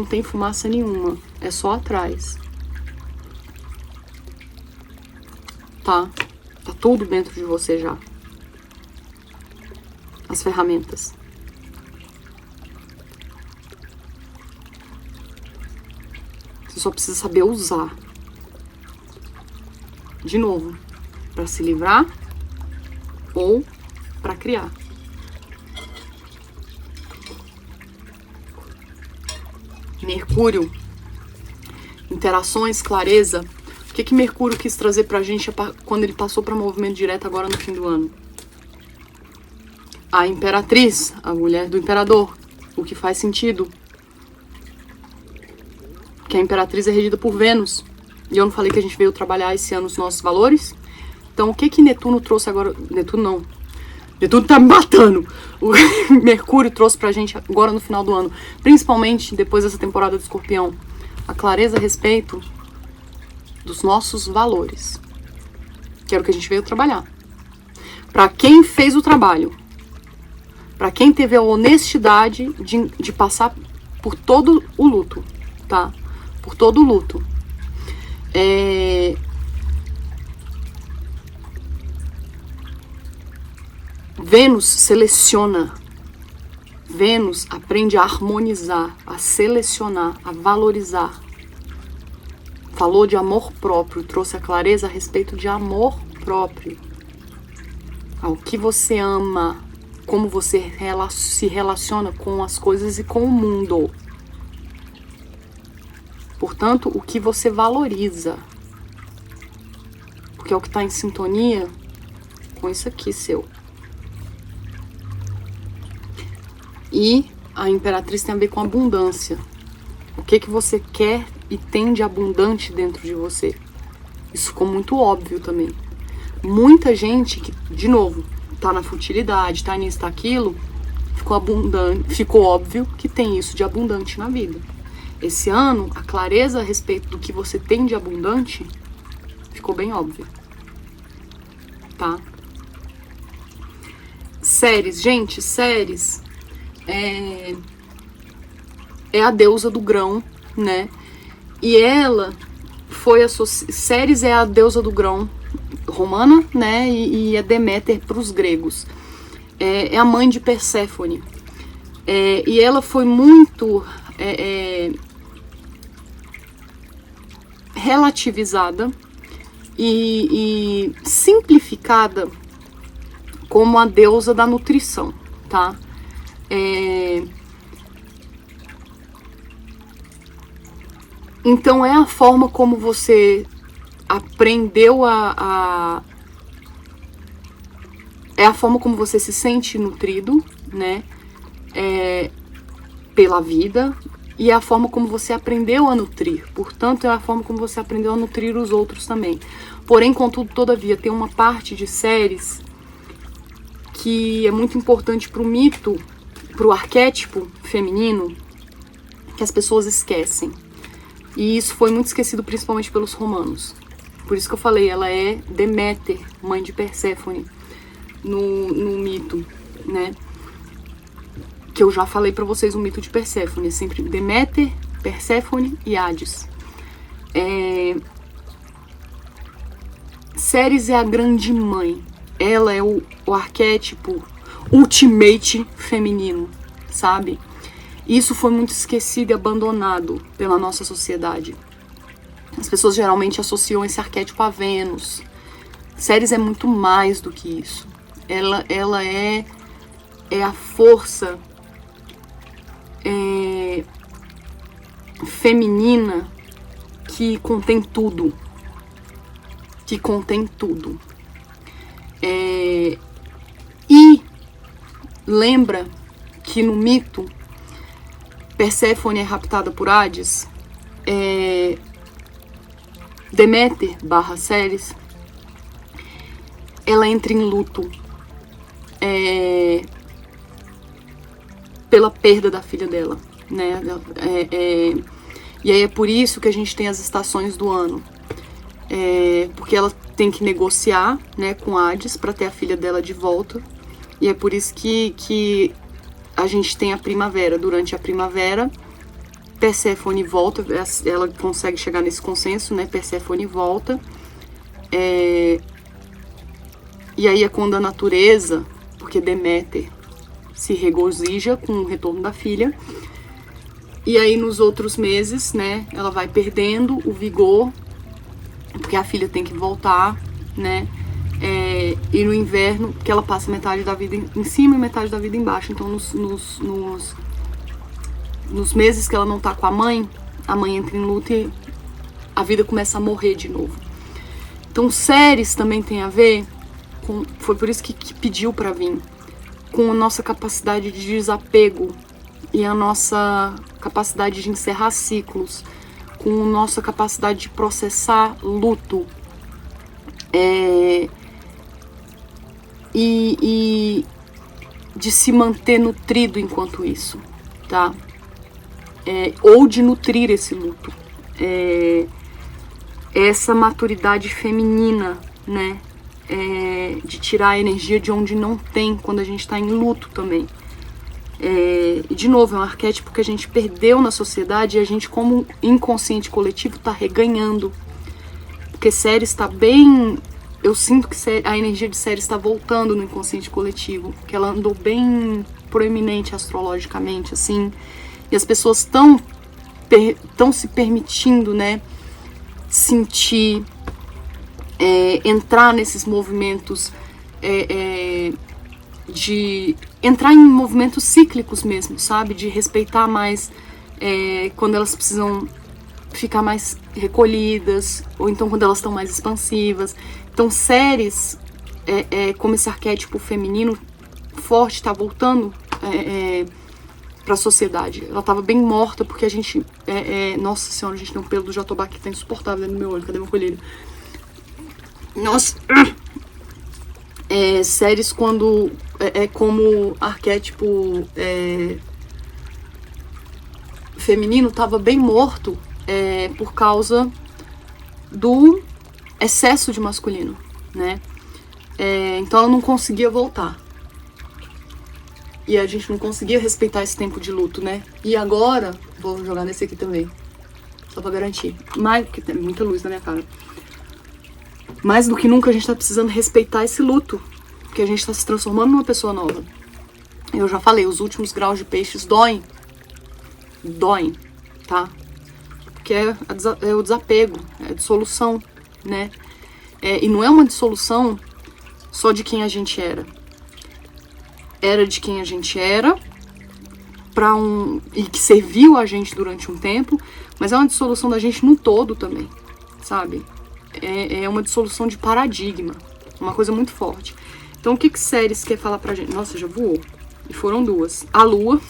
tem fumaça nenhuma. É só atrás. Tá? Tá tudo dentro de você já. As ferramentas. Você só precisa saber usar. De novo. Pra se livrar ou para criar. Mercúrio, interações, clareza. O que Mercúrio quis trazer pra gente quando ele passou para movimento direto agora no fim do ano? A Imperatriz, a mulher do Imperador, o que faz sentido. Que a Imperatriz é regida por Vênus. E eu não falei que a gente veio trabalhar esse ano os nossos valores? Então, o que Netuno trouxe agora? Netuno não. Netuno tá me matando. O Mercúrio trouxe pra gente agora no final do ano. Principalmente depois dessa temporada do Escorpião. A clareza a respeito dos nossos valores. Que era o que a gente veio trabalhar. Pra quem fez o trabalho. Pra quem teve a honestidade de passar por todo o luto. Tá? Por todo o luto. Vênus seleciona. Vênus aprende a harmonizar, a selecionar, a valorizar. Falou de amor próprio, trouxe a clareza a respeito de amor próprio. Ao que você ama, como você se relaciona com as coisas e com o mundo. Portanto, o que você valoriza. Porque é o que está em sintonia com isso aqui seu. E a Imperatriz tem a ver com abundância. O que você quer e tem de abundante dentro de você. Isso ficou muito óbvio também. Muita gente que, de novo, tá na futilidade, tá nisso, tá aquilo, ficou óbvio que tem isso de abundante na vida. Esse ano, a clareza a respeito do que você tem de abundante ficou bem óbvia. Tá? Séries, gente, séries... É a deusa do grão, né? E ela foi associada... Ceres é a deusa do grão romana, né? E é Deméter para os gregos. É a mãe de Perséfone. E ela foi muito relativizada e simplificada como a deusa da nutrição, tá? Então é a forma como você aprendeu é a forma como você se sente nutrido, né? Pela vida, e é a forma como você aprendeu a nutrir. Portanto, é a forma como você aprendeu a nutrir os outros também. Porém, contudo, todavia, tem uma parte de séries que é muito importante para o mito pro arquétipo feminino que as pessoas esquecem. E isso foi muito esquecido principalmente pelos romanos. Por isso que eu falei, ela é Deméter, mãe de Perséfone, no mito, né? Que eu já falei pra vocês o mito de Perséfone, é sempre Deméter, Perséfone e Hades. Ceres é a grande mãe. Ela é o arquétipo ultimate feminino, sabe? Isso foi muito esquecido e abandonado pela nossa sociedade. As pessoas geralmente associam esse arquétipo a Vênus. Ceres é muito mais do que isso. Ela é a força feminina que contém tudo. Que contém tudo. E lembra que no mito Perséfone é raptada por Hades, Deméter / Ceres, ela entra em luto pela perda da filha dela, né? E aí é por isso que a gente tem as estações do ano, porque ela tem que negociar, né, com Hades para ter a filha dela de volta, e é por isso que a gente tem a primavera. Durante a primavera, Perséfone volta, ela consegue chegar nesse consenso, né? Perséfone volta. E aí é quando a natureza, porque Deméter se regozija com o retorno da filha. E aí nos outros meses, né? Ela vai perdendo o vigor, porque a filha tem que voltar, né? E no inverno, que ela passa metade da vida em cima e metade da vida embaixo. Então nos meses que ela não tá com a mãe entra em luto e a vida começa a morrer de novo. Então Ceres também tem a ver com, foi por isso que pediu pra vir, com a nossa capacidade de desapego e a nossa capacidade de encerrar ciclos, com a nossa capacidade de processar luto, e de se manter nutrido enquanto isso, tá? Ou de nutrir esse luto. Essa maturidade feminina, né? De tirar a energia de onde não tem quando a gente está em luto também. E de novo, é um arquétipo que a gente perdeu na sociedade e a gente, como inconsciente coletivo, está reganhando. Porque Ceres está bem... Eu sinto que a energia de Ceres está voltando no inconsciente coletivo, que ela andou bem proeminente astrologicamente, assim, e as pessoas estão se permitindo, né, sentir, entrar nesses movimentos, de entrar em movimentos cíclicos mesmo, sabe, de respeitar mais quando elas precisam ficar mais recolhidas, ou então quando elas estão mais expansivas. Então Ceres, como esse arquétipo feminino forte, está voltando para a sociedade. Ela estava bem morta, porque a gente... nossa senhora, a gente tem um pelo do jatobá que tá insuportável dentro do meu olho. Cadê meu colírio? Nossa! Ceres, quando... como arquétipo feminino, estava bem morto por causa do excesso de masculino, né? Então ela não conseguia voltar. E a gente não conseguia respeitar esse tempo de luto, né? E agora, vou jogar nesse aqui também, só pra garantir. Mas, porque tem muita luz na minha cara. Mais do que nunca a gente tá precisando respeitar esse luto, porque a gente tá se transformando numa pessoa nova. Eu já falei, os últimos graus de peixes doem. Doem, tá? Porque é o desapego, é a dissolução, né? E não é uma dissolução só de quem a gente era. Era de quem a gente era e que serviu a gente durante um tempo, mas é uma dissolução da gente no todo também, sabe? É uma dissolução de paradigma, uma coisa muito forte. Então o que Ceres quer falar pra gente? Nossa, já voou. E foram duas. A lua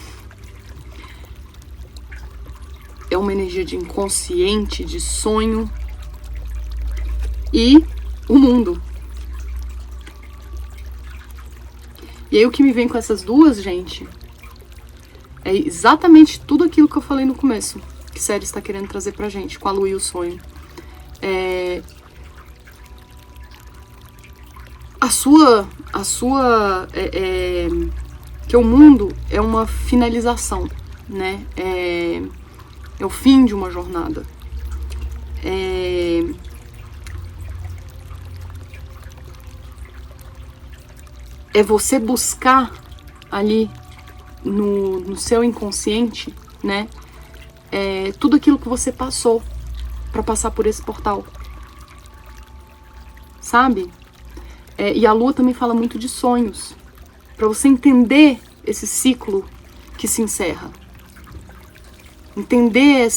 é uma energia de inconsciente, de sonho, e o mundo. E aí o que me vem com essas duas, gente, É exatamente tudo aquilo que eu falei no começo, que Ceres está querendo trazer pra gente, com a lua e o sonho. Que o mundo é uma finalização, né? É o fim de uma jornada. É você buscar ali no seu inconsciente, né? Tudo aquilo que você passou para passar por esse portal, sabe? E a lua também fala muito de sonhos, para você entender esse ciclo que se encerra, entender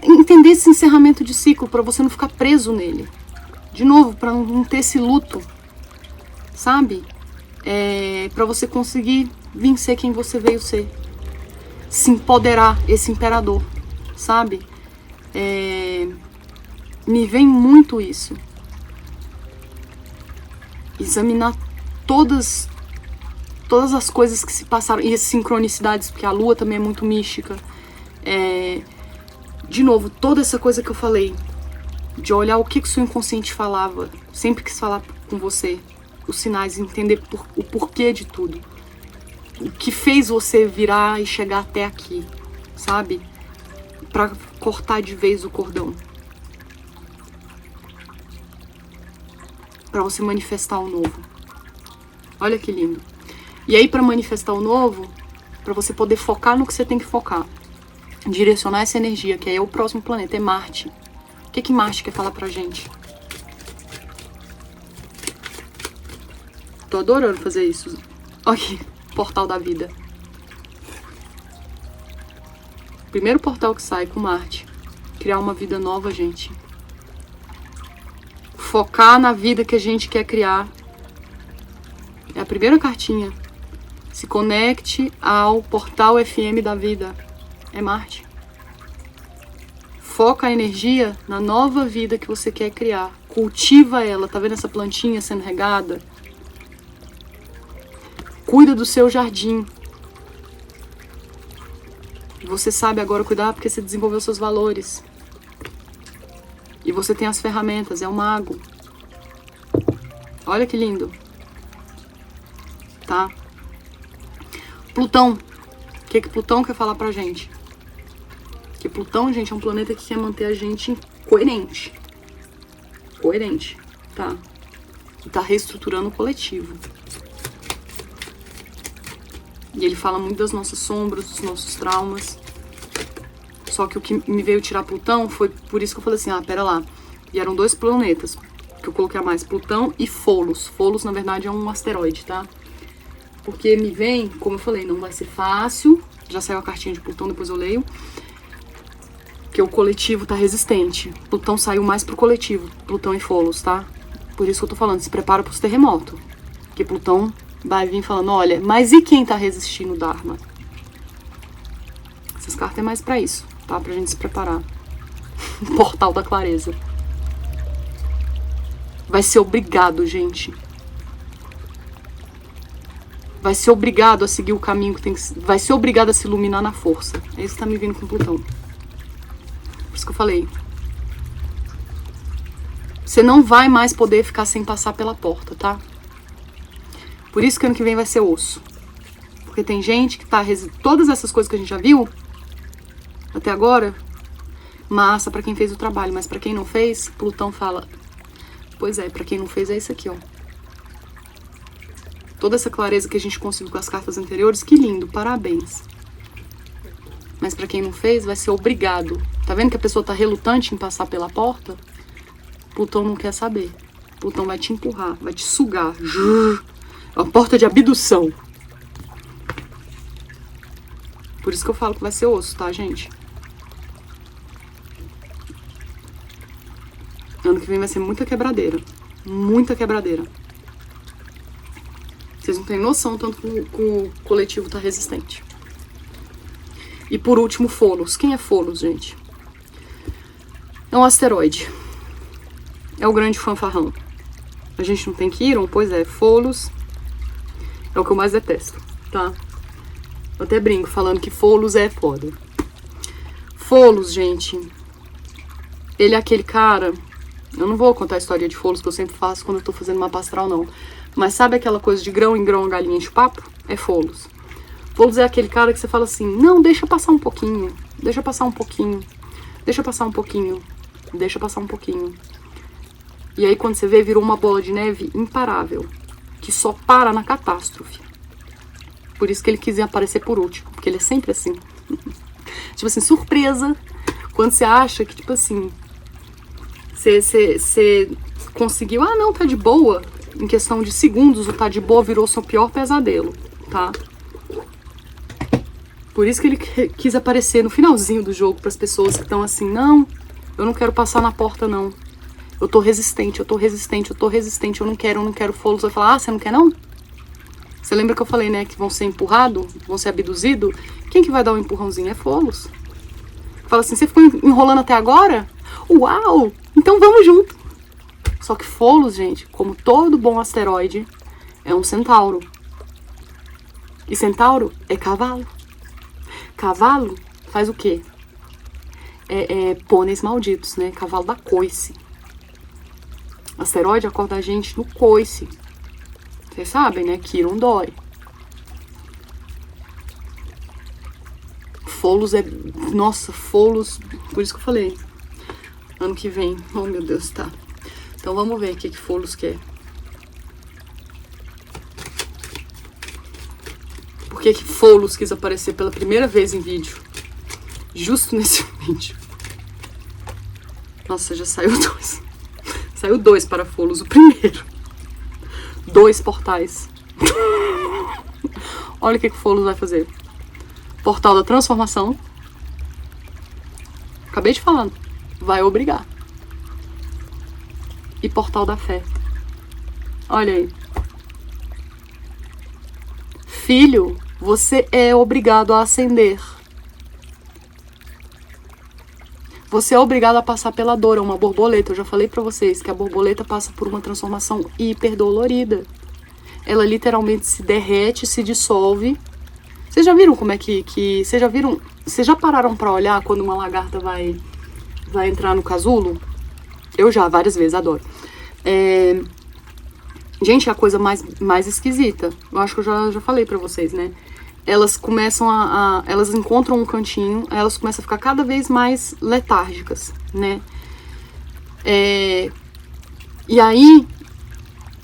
entender esse encerramento de ciclo, para você não ficar preso nele, de novo, para não ter esse luto, sabe? Para você conseguir vencer quem você veio ser, se empoderar, esse imperador, sabe? Me vem muito isso. Examinar todas as coisas que se passaram, e as sincronicidades, porque a lua também é muito mística. De novo, toda essa coisa que eu falei, de olhar o que o seu inconsciente falava, sempre quis falar com você, os sinais, entender o porquê de tudo, o que fez você virar e chegar até aqui, sabe? Pra cortar de vez o cordão, pra você manifestar o novo. Olha que lindo. E aí, pra manifestar o novo, pra você poder focar no que você tem que focar, direcionar essa energia, que aí é o próximo planeta, é Marte. O que Marte quer falar pra gente? Tô adorando fazer isso. Aqui, portal da vida. Primeiro portal que sai com Marte. Criar uma vida nova, gente. Focar na vida que a gente quer criar. É a primeira cartinha. Se conecte ao portal FM da vida. É Marte. Foca a energia na nova vida que você quer criar. Cultiva ela. Tá vendo essa plantinha sendo regada? Cuida do seu jardim. Você sabe agora cuidar porque você desenvolveu seus valores. E você tem as ferramentas, é um mago. Olha que lindo. Tá? Plutão. O que Plutão quer falar pra gente? Que Plutão, gente, é um planeta que quer manter a gente coerente. Coerente, tá? E tá reestruturando o coletivo. E ele fala muito das nossas sombras, dos nossos traumas. Só que o que me veio tirar Plutão foi por isso que eu falei assim, pera lá. E eram 2 planetas que eu coloquei a mais, Plutão e Folos. Folos, na verdade, é um asteroide, tá? Porque me vem, como eu falei, não vai ser fácil. Já saiu a cartinha de Plutão, depois eu leio. Que o coletivo tá resistente. Plutão saiu mais pro coletivo, Plutão e Folos, tá? Por isso que eu tô falando, se prepara pros terremotos. Porque Plutão vai vir falando, olha, mas e quem tá resistindo o Dharma? Essas cartas é mais pra isso, tá? Pra gente se preparar. Portal da clareza. Vai ser obrigado, gente. Vai ser obrigado a seguir o caminho que tem que... Vai ser obrigado a se iluminar na força. É isso que tá me vindo com Plutão. Por isso que eu falei. Você não vai mais poder ficar sem passar pela porta, tá? Por isso que ano que vem vai ser osso. Porque tem gente que tá... Todas essas coisas que a gente já viu até agora, massa pra quem fez o trabalho. Mas pra quem não fez, Plutão fala... Pois é, pra quem não fez é isso aqui, ó. Toda essa clareza que a gente conseguiu com as cartas anteriores, que lindo, parabéns. Mas pra quem não fez, vai ser obrigado. Tá vendo que a pessoa tá relutante em passar pela porta? Plutão não quer saber. Plutão vai te empurrar, vai te sugar. É uma porta de abdução. Por isso que eu falo que vai ser osso, tá, gente? Ano que vem vai ser muita quebradeira. Muita quebradeira. Vocês não têm noção tanto que o coletivo tá resistente. E por último, Folos. Quem é Folos, gente? É um asteroide. É o grande fanfarrão. A gente não tem Quiron? Pois é, Folos é o que eu mais detesto, tá? Eu até brinco falando que Folos é foda. Folos, gente, ele é aquele cara... Eu não vou contar a história de Folos que eu sempre faço quando eu tô fazendo mapa astral, não. Mas sabe aquela coisa de grão em grão a galinha enche o papo? É Folos. Folos é aquele cara que você fala assim, não, deixa passar um pouquinho, deixa passar um pouquinho, deixa passar um pouquinho, deixa passar um pouquinho. E aí quando você vê, virou uma bola de neve imparável, que só para na catástrofe. Por isso que ele quis aparecer por último, porque ele é sempre assim. Tipo assim, surpresa, quando você acha que, tipo assim, você conseguiu, ah não, tá de boa, em questão de segundos o tá de boa virou seu pior pesadelo, tá? Por isso que ele quis aparecer no finalzinho do jogo, para as pessoas que estão assim, não, eu não quero passar na porta não, eu tô resistente, eu tô resistente, eu tô resistente, eu não quero Folos. Vai falar, ah, você não quer não? Você lembra que eu falei, né, que vão ser empurrados, vão ser abduzidos? Quem que vai dar um empurrãozinho? É Folos. Fala assim, você ficou enrolando até agora? Uau, então vamos junto. Só que Folos, gente, como todo bom asteroide, é um centauro. E centauro é cavalo. Cavalo faz o quê? Pôneis malditos, né? Cavalo da coice. Asteroide acorda a gente no coice. Vocês sabem, né? Quiron dói. Folos é... Nossa, Folos... Por isso que eu falei. Ano que vem. Oh, meu Deus, tá. Então vamos ver o que Folos quer. Por que Folos quis aparecer pela primeira vez em vídeo? Justo nesse vídeo. Nossa, já saiu 2. Saiu 2 para Folos, o primeiro. 2 portais. Olha o que Folos vai fazer. Portal da transformação. Acabei de falar. Vai obrigar. E portal da fé. Olha aí. Filho, você é obrigado a ascender. Você é obrigado a passar pela dor, é uma borboleta. Eu já falei pra vocês que a borboleta passa por uma transformação hiper dolorida. Ela literalmente se derrete, se dissolve. Vocês já viram como é que vocês já viram? Vocês já pararam pra olhar quando uma lagarta vai entrar no casulo? Eu já, várias vezes, adoro. Gente, é a coisa mais esquisita. Eu acho que eu já falei pra vocês, né? Elas começam elas encontram um cantinho, elas começam a ficar cada vez mais letárgicas, né? E aí,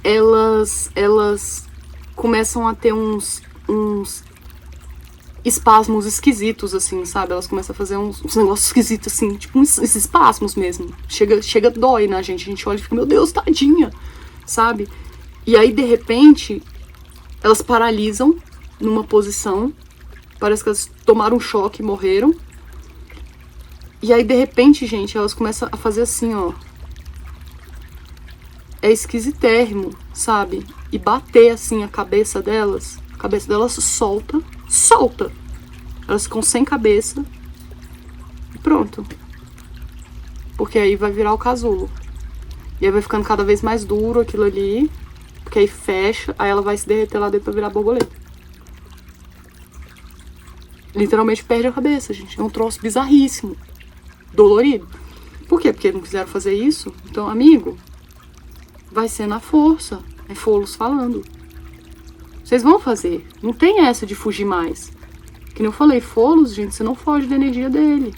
elas começam a ter uns espasmos esquisitos, assim, sabe? Elas começam a fazer uns negócios esquisitos, assim, tipo esses espasmos mesmo. Chega dói na gente, a gente olha e fica, meu Deus, tadinha, sabe? E aí, de repente, elas paralisam numa posição, parece que elas tomaram um choque e morreram. E aí, de repente, gente, elas começam a fazer assim, ó. É esquisitérrimo, sabe? E bater, assim, a cabeça delas solta. Elas ficam sem cabeça. E pronto. Porque aí vai virar o casulo. E aí vai ficando cada vez mais duro aquilo ali. Porque aí fecha, aí ela vai se derreter lá dentro pra virar borboleta. Literalmente perde a cabeça, gente. É um troço bizarríssimo. Dolorido. Por quê? Porque não quiseram fazer isso? Então, amigo, vai ser na força. É Folos falando. Vocês vão fazer. Não tem essa de fugir mais. Que nem eu falei, Folos, gente, você não foge da energia dele.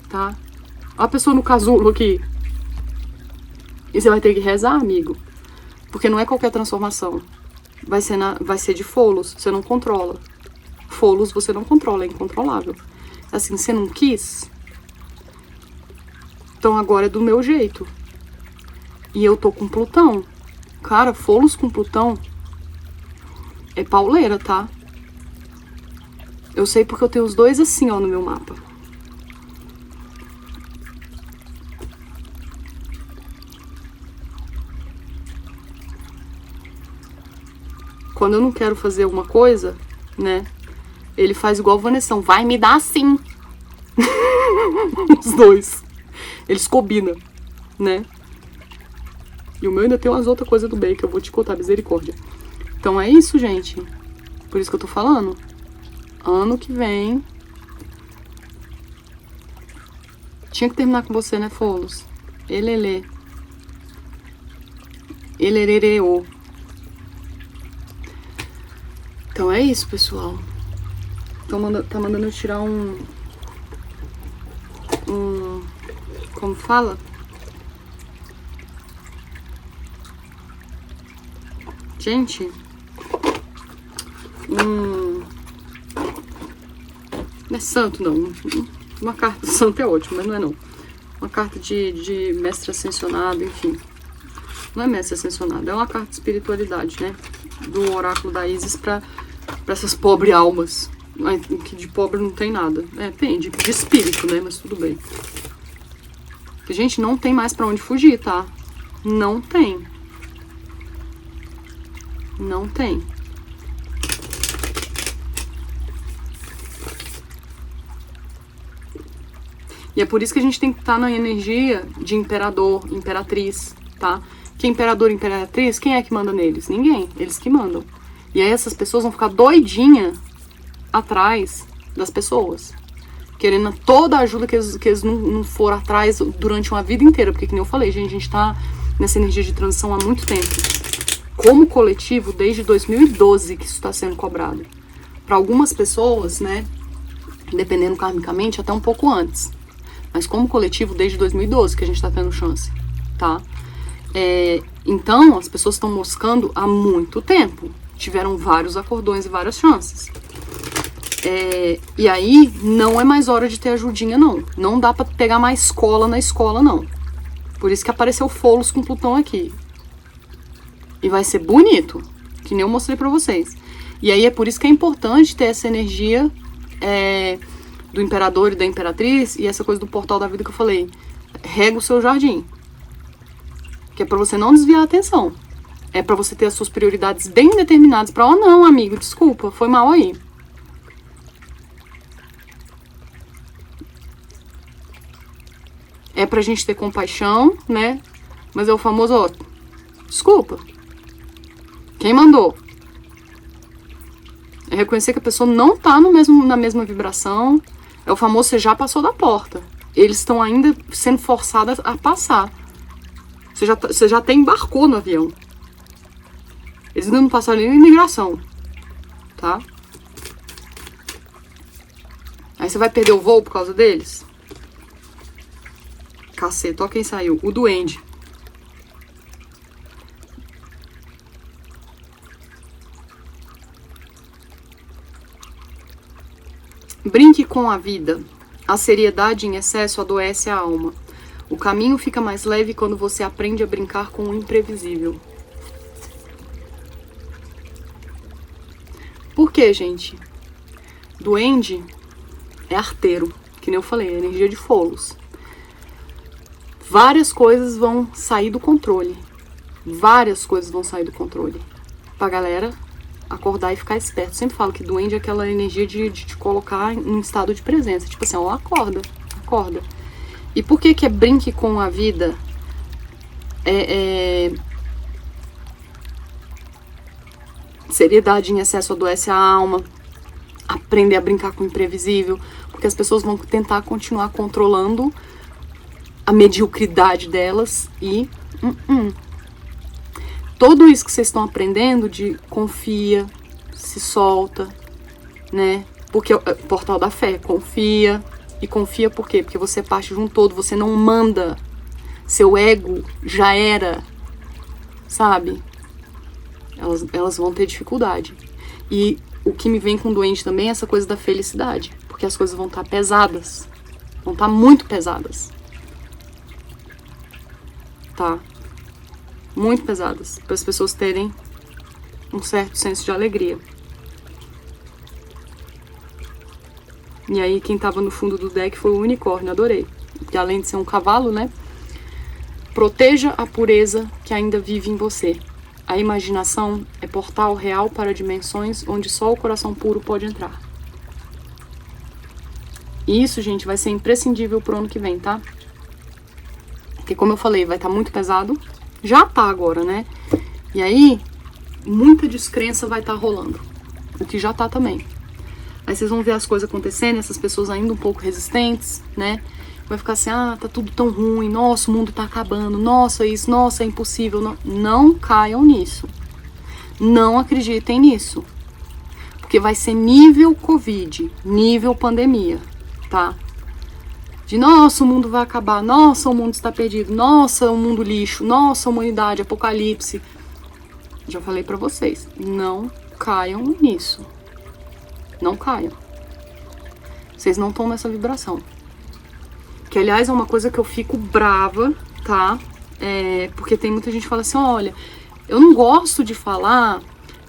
Tá? Olha a pessoa no casulo aqui. E você vai ter que rezar, amigo. Porque não é qualquer transformação. Vai ser de Folos. Você não controla. Folos você não controla, é incontrolável. Assim, você não quis? Então agora é do meu jeito. E eu tô com Plutão. Cara, Folos com Plutão é pauleira, tá? Eu sei porque eu tenho os dois assim, ó, no meu mapa. Quando eu não quero fazer alguma coisa, né? Ele faz igual o Vanessão. Vai me dar sim. Os dois. Eles combinam, né? E o meu ainda tem umas outras coisas do bem que eu vou te contar, misericórdia. Então é isso, gente. Por isso que eu tô falando. Ano que vem... Tinha que terminar com você, né, Folos? Elelê. Elerereô. Então é isso, pessoal. Tá mandando eu tirar como fala? Gente, não é santo, não. Uma carta santa é ótima, mas não é não. Uma carta de mestre ascensionado, enfim. Não é mestre ascensionado, é uma carta de espiritualidade, né? Do oráculo da Isis pra essas pobres almas. Que de pobre não tem nada. Tem, de espírito, né? Mas tudo bem. Porque, gente, não tem mais pra onde fugir, tá? Não tem. Não tem. E é por isso que a gente tem que estar na energia de imperador, imperatriz, tá? Que imperador e imperatriz, quem é que manda neles? Ninguém. Eles que mandam. E aí essas pessoas vão ficar doidinhas atrás das pessoas. Querendo toda a ajuda que eles não foram atrás durante uma vida inteira. Porque, que nem eu falei, gente, a gente tá nessa energia de transição há muito tempo. Como coletivo, desde 2012 que isso está sendo cobrado. Para algumas pessoas, né, dependendo karmicamente, até um pouco antes. Mas como coletivo, desde 2012 que a gente tá tendo chance, tá? Então, as pessoas estão moscando há muito tempo. Tiveram vários acordões e várias chances. E aí, não é mais hora de ter ajudinha, não. Não dá pra pegar mais cola na escola, não. Por isso que apareceu Folos com Plutão aqui. E vai ser bonito, que nem eu mostrei pra vocês. E aí, é por isso que é importante ter essa energia do imperador e da imperatriz e essa coisa do portal da vida que eu falei. Rega o seu jardim. Que é pra você não desviar a atenção. É pra você ter as suas prioridades bem determinadas. Pra, não, amigo, desculpa, foi mal aí. É pra gente ter compaixão, né? Mas é o famoso, desculpa. Quem mandou? É reconhecer que a pessoa não tá na mesma vibração. É o famoso, você já passou da porta. Eles estão ainda sendo forçados a passar. Você já até embarcou no avião. Eles ainda não passaram nem na imigração. Tá? Aí você vai perder o voo por causa deles? Caceta, ó quem saiu. O duende. Brinque com a vida. A seriedade em excesso adoece a alma. O caminho fica mais leve quando você aprende a brincar com o imprevisível. Por quê, gente? Duende é arteiro, que nem eu falei, é energia de Folos. Várias coisas vão sair do controle. Várias coisas vão sair do controle. Pra galera acordar e ficar esperto. Sempre falo que duende é aquela energia de te colocar em um estado de presença. Tipo assim, acorda, acorda. E por que que é brinque com a vida? Seriedade em excesso adoece a alma. Aprender a brincar com o imprevisível. Porque as pessoas vão tentar continuar controlando a mediocridade delas e... Tudo isso que vocês estão aprendendo de confia, se solta, né? Porque é o portal da fé, confia. E confia por quê? Porque você é parte de um todo, você não manda. Seu ego já era, sabe? Elas vão ter dificuldade. E o que me vem com o doente também é essa coisa da felicidade. Porque as coisas vão estar pesadas. Vão estar muito pesadas. Tá? Muito pesadas. Para as pessoas terem um certo senso de alegria. E aí quem tava no fundo do deck foi o unicórnio, adorei. Porque além de ser um cavalo, né? Proteja a pureza que ainda vive em você. A imaginação é portal real para dimensões onde só o coração puro pode entrar. E isso, gente, vai ser imprescindível pro ano que vem, tá? Porque como eu falei, vai estar muito pesado. Já tá agora, né? E aí, muita descrença vai estar rolando. O que já tá também. Aí vocês vão ver as coisas acontecendo, essas pessoas ainda um pouco resistentes, né? Vai ficar assim, ah, tá tudo tão ruim, nossa, o mundo tá acabando, nossa, isso, nossa, é impossível. Não, não caiam nisso. Não acreditem nisso. Porque vai ser nível Covid, nível pandemia, tá? De, nossa, o mundo vai acabar, nossa, o mundo está perdido, nossa, o mundo lixo, nossa, humanidade, apocalipse. Já falei pra vocês, não caiam nisso. Não caiam. Vocês não estão nessa vibração. Que, aliás, é uma coisa que eu fico brava, tá? Porque tem muita gente que fala assim, olha, eu não gosto de falar,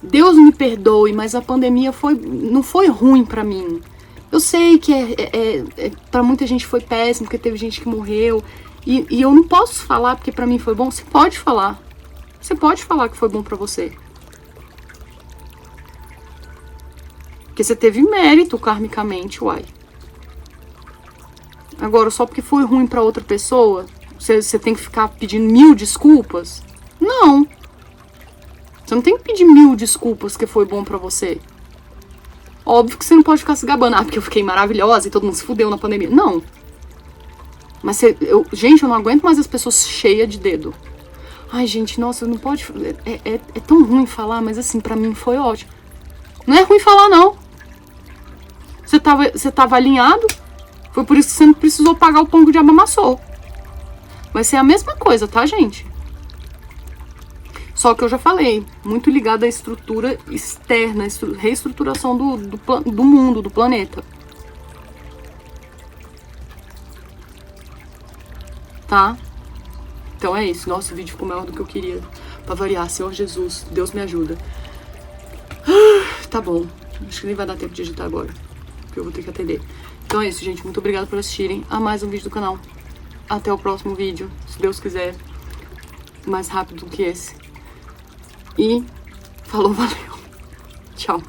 Deus me perdoe, mas a pandemia não foi ruim pra mim. Eu sei que pra muita gente foi péssimo, porque teve gente que morreu, e eu não posso falar porque pra mim foi bom. Você pode falar. Você pode falar que foi bom pra você. Porque você teve mérito karmicamente, uai. Agora, só porque foi ruim pra outra pessoa, você tem que ficar pedindo 1000 desculpas? Não. Você não tem que pedir 1000 desculpas porque foi bom pra você. Óbvio que você não pode ficar se gabando. Ah, porque eu fiquei maravilhosa e todo mundo se fudeu na pandemia. Não. Mas gente, eu não aguento mais as pessoas cheias de dedo. Ai, gente, nossa, não pode... É tão ruim falar, mas assim, pra mim foi ótimo. Não é ruim falar, não. Você tava alinhado. Foi por isso que você não precisou pagar o pão que o diabo amassou. Vai ser a mesma coisa, tá, gente? Só que eu já falei, muito ligado à estrutura externa, reestruturação do mundo, do planeta. Tá? Então é isso. Nossa, o vídeo ficou maior do que eu queria. Pra variar, Senhor Jesus, Deus me ajuda. Tá bom. Acho que nem vai dar tempo de editar agora, porque eu vou ter que atender. Então é isso, gente. Muito obrigada por assistirem a mais um vídeo do canal. Até o próximo vídeo, se Deus quiser. Mais rápido do que esse. E falou, valeu. Tchau.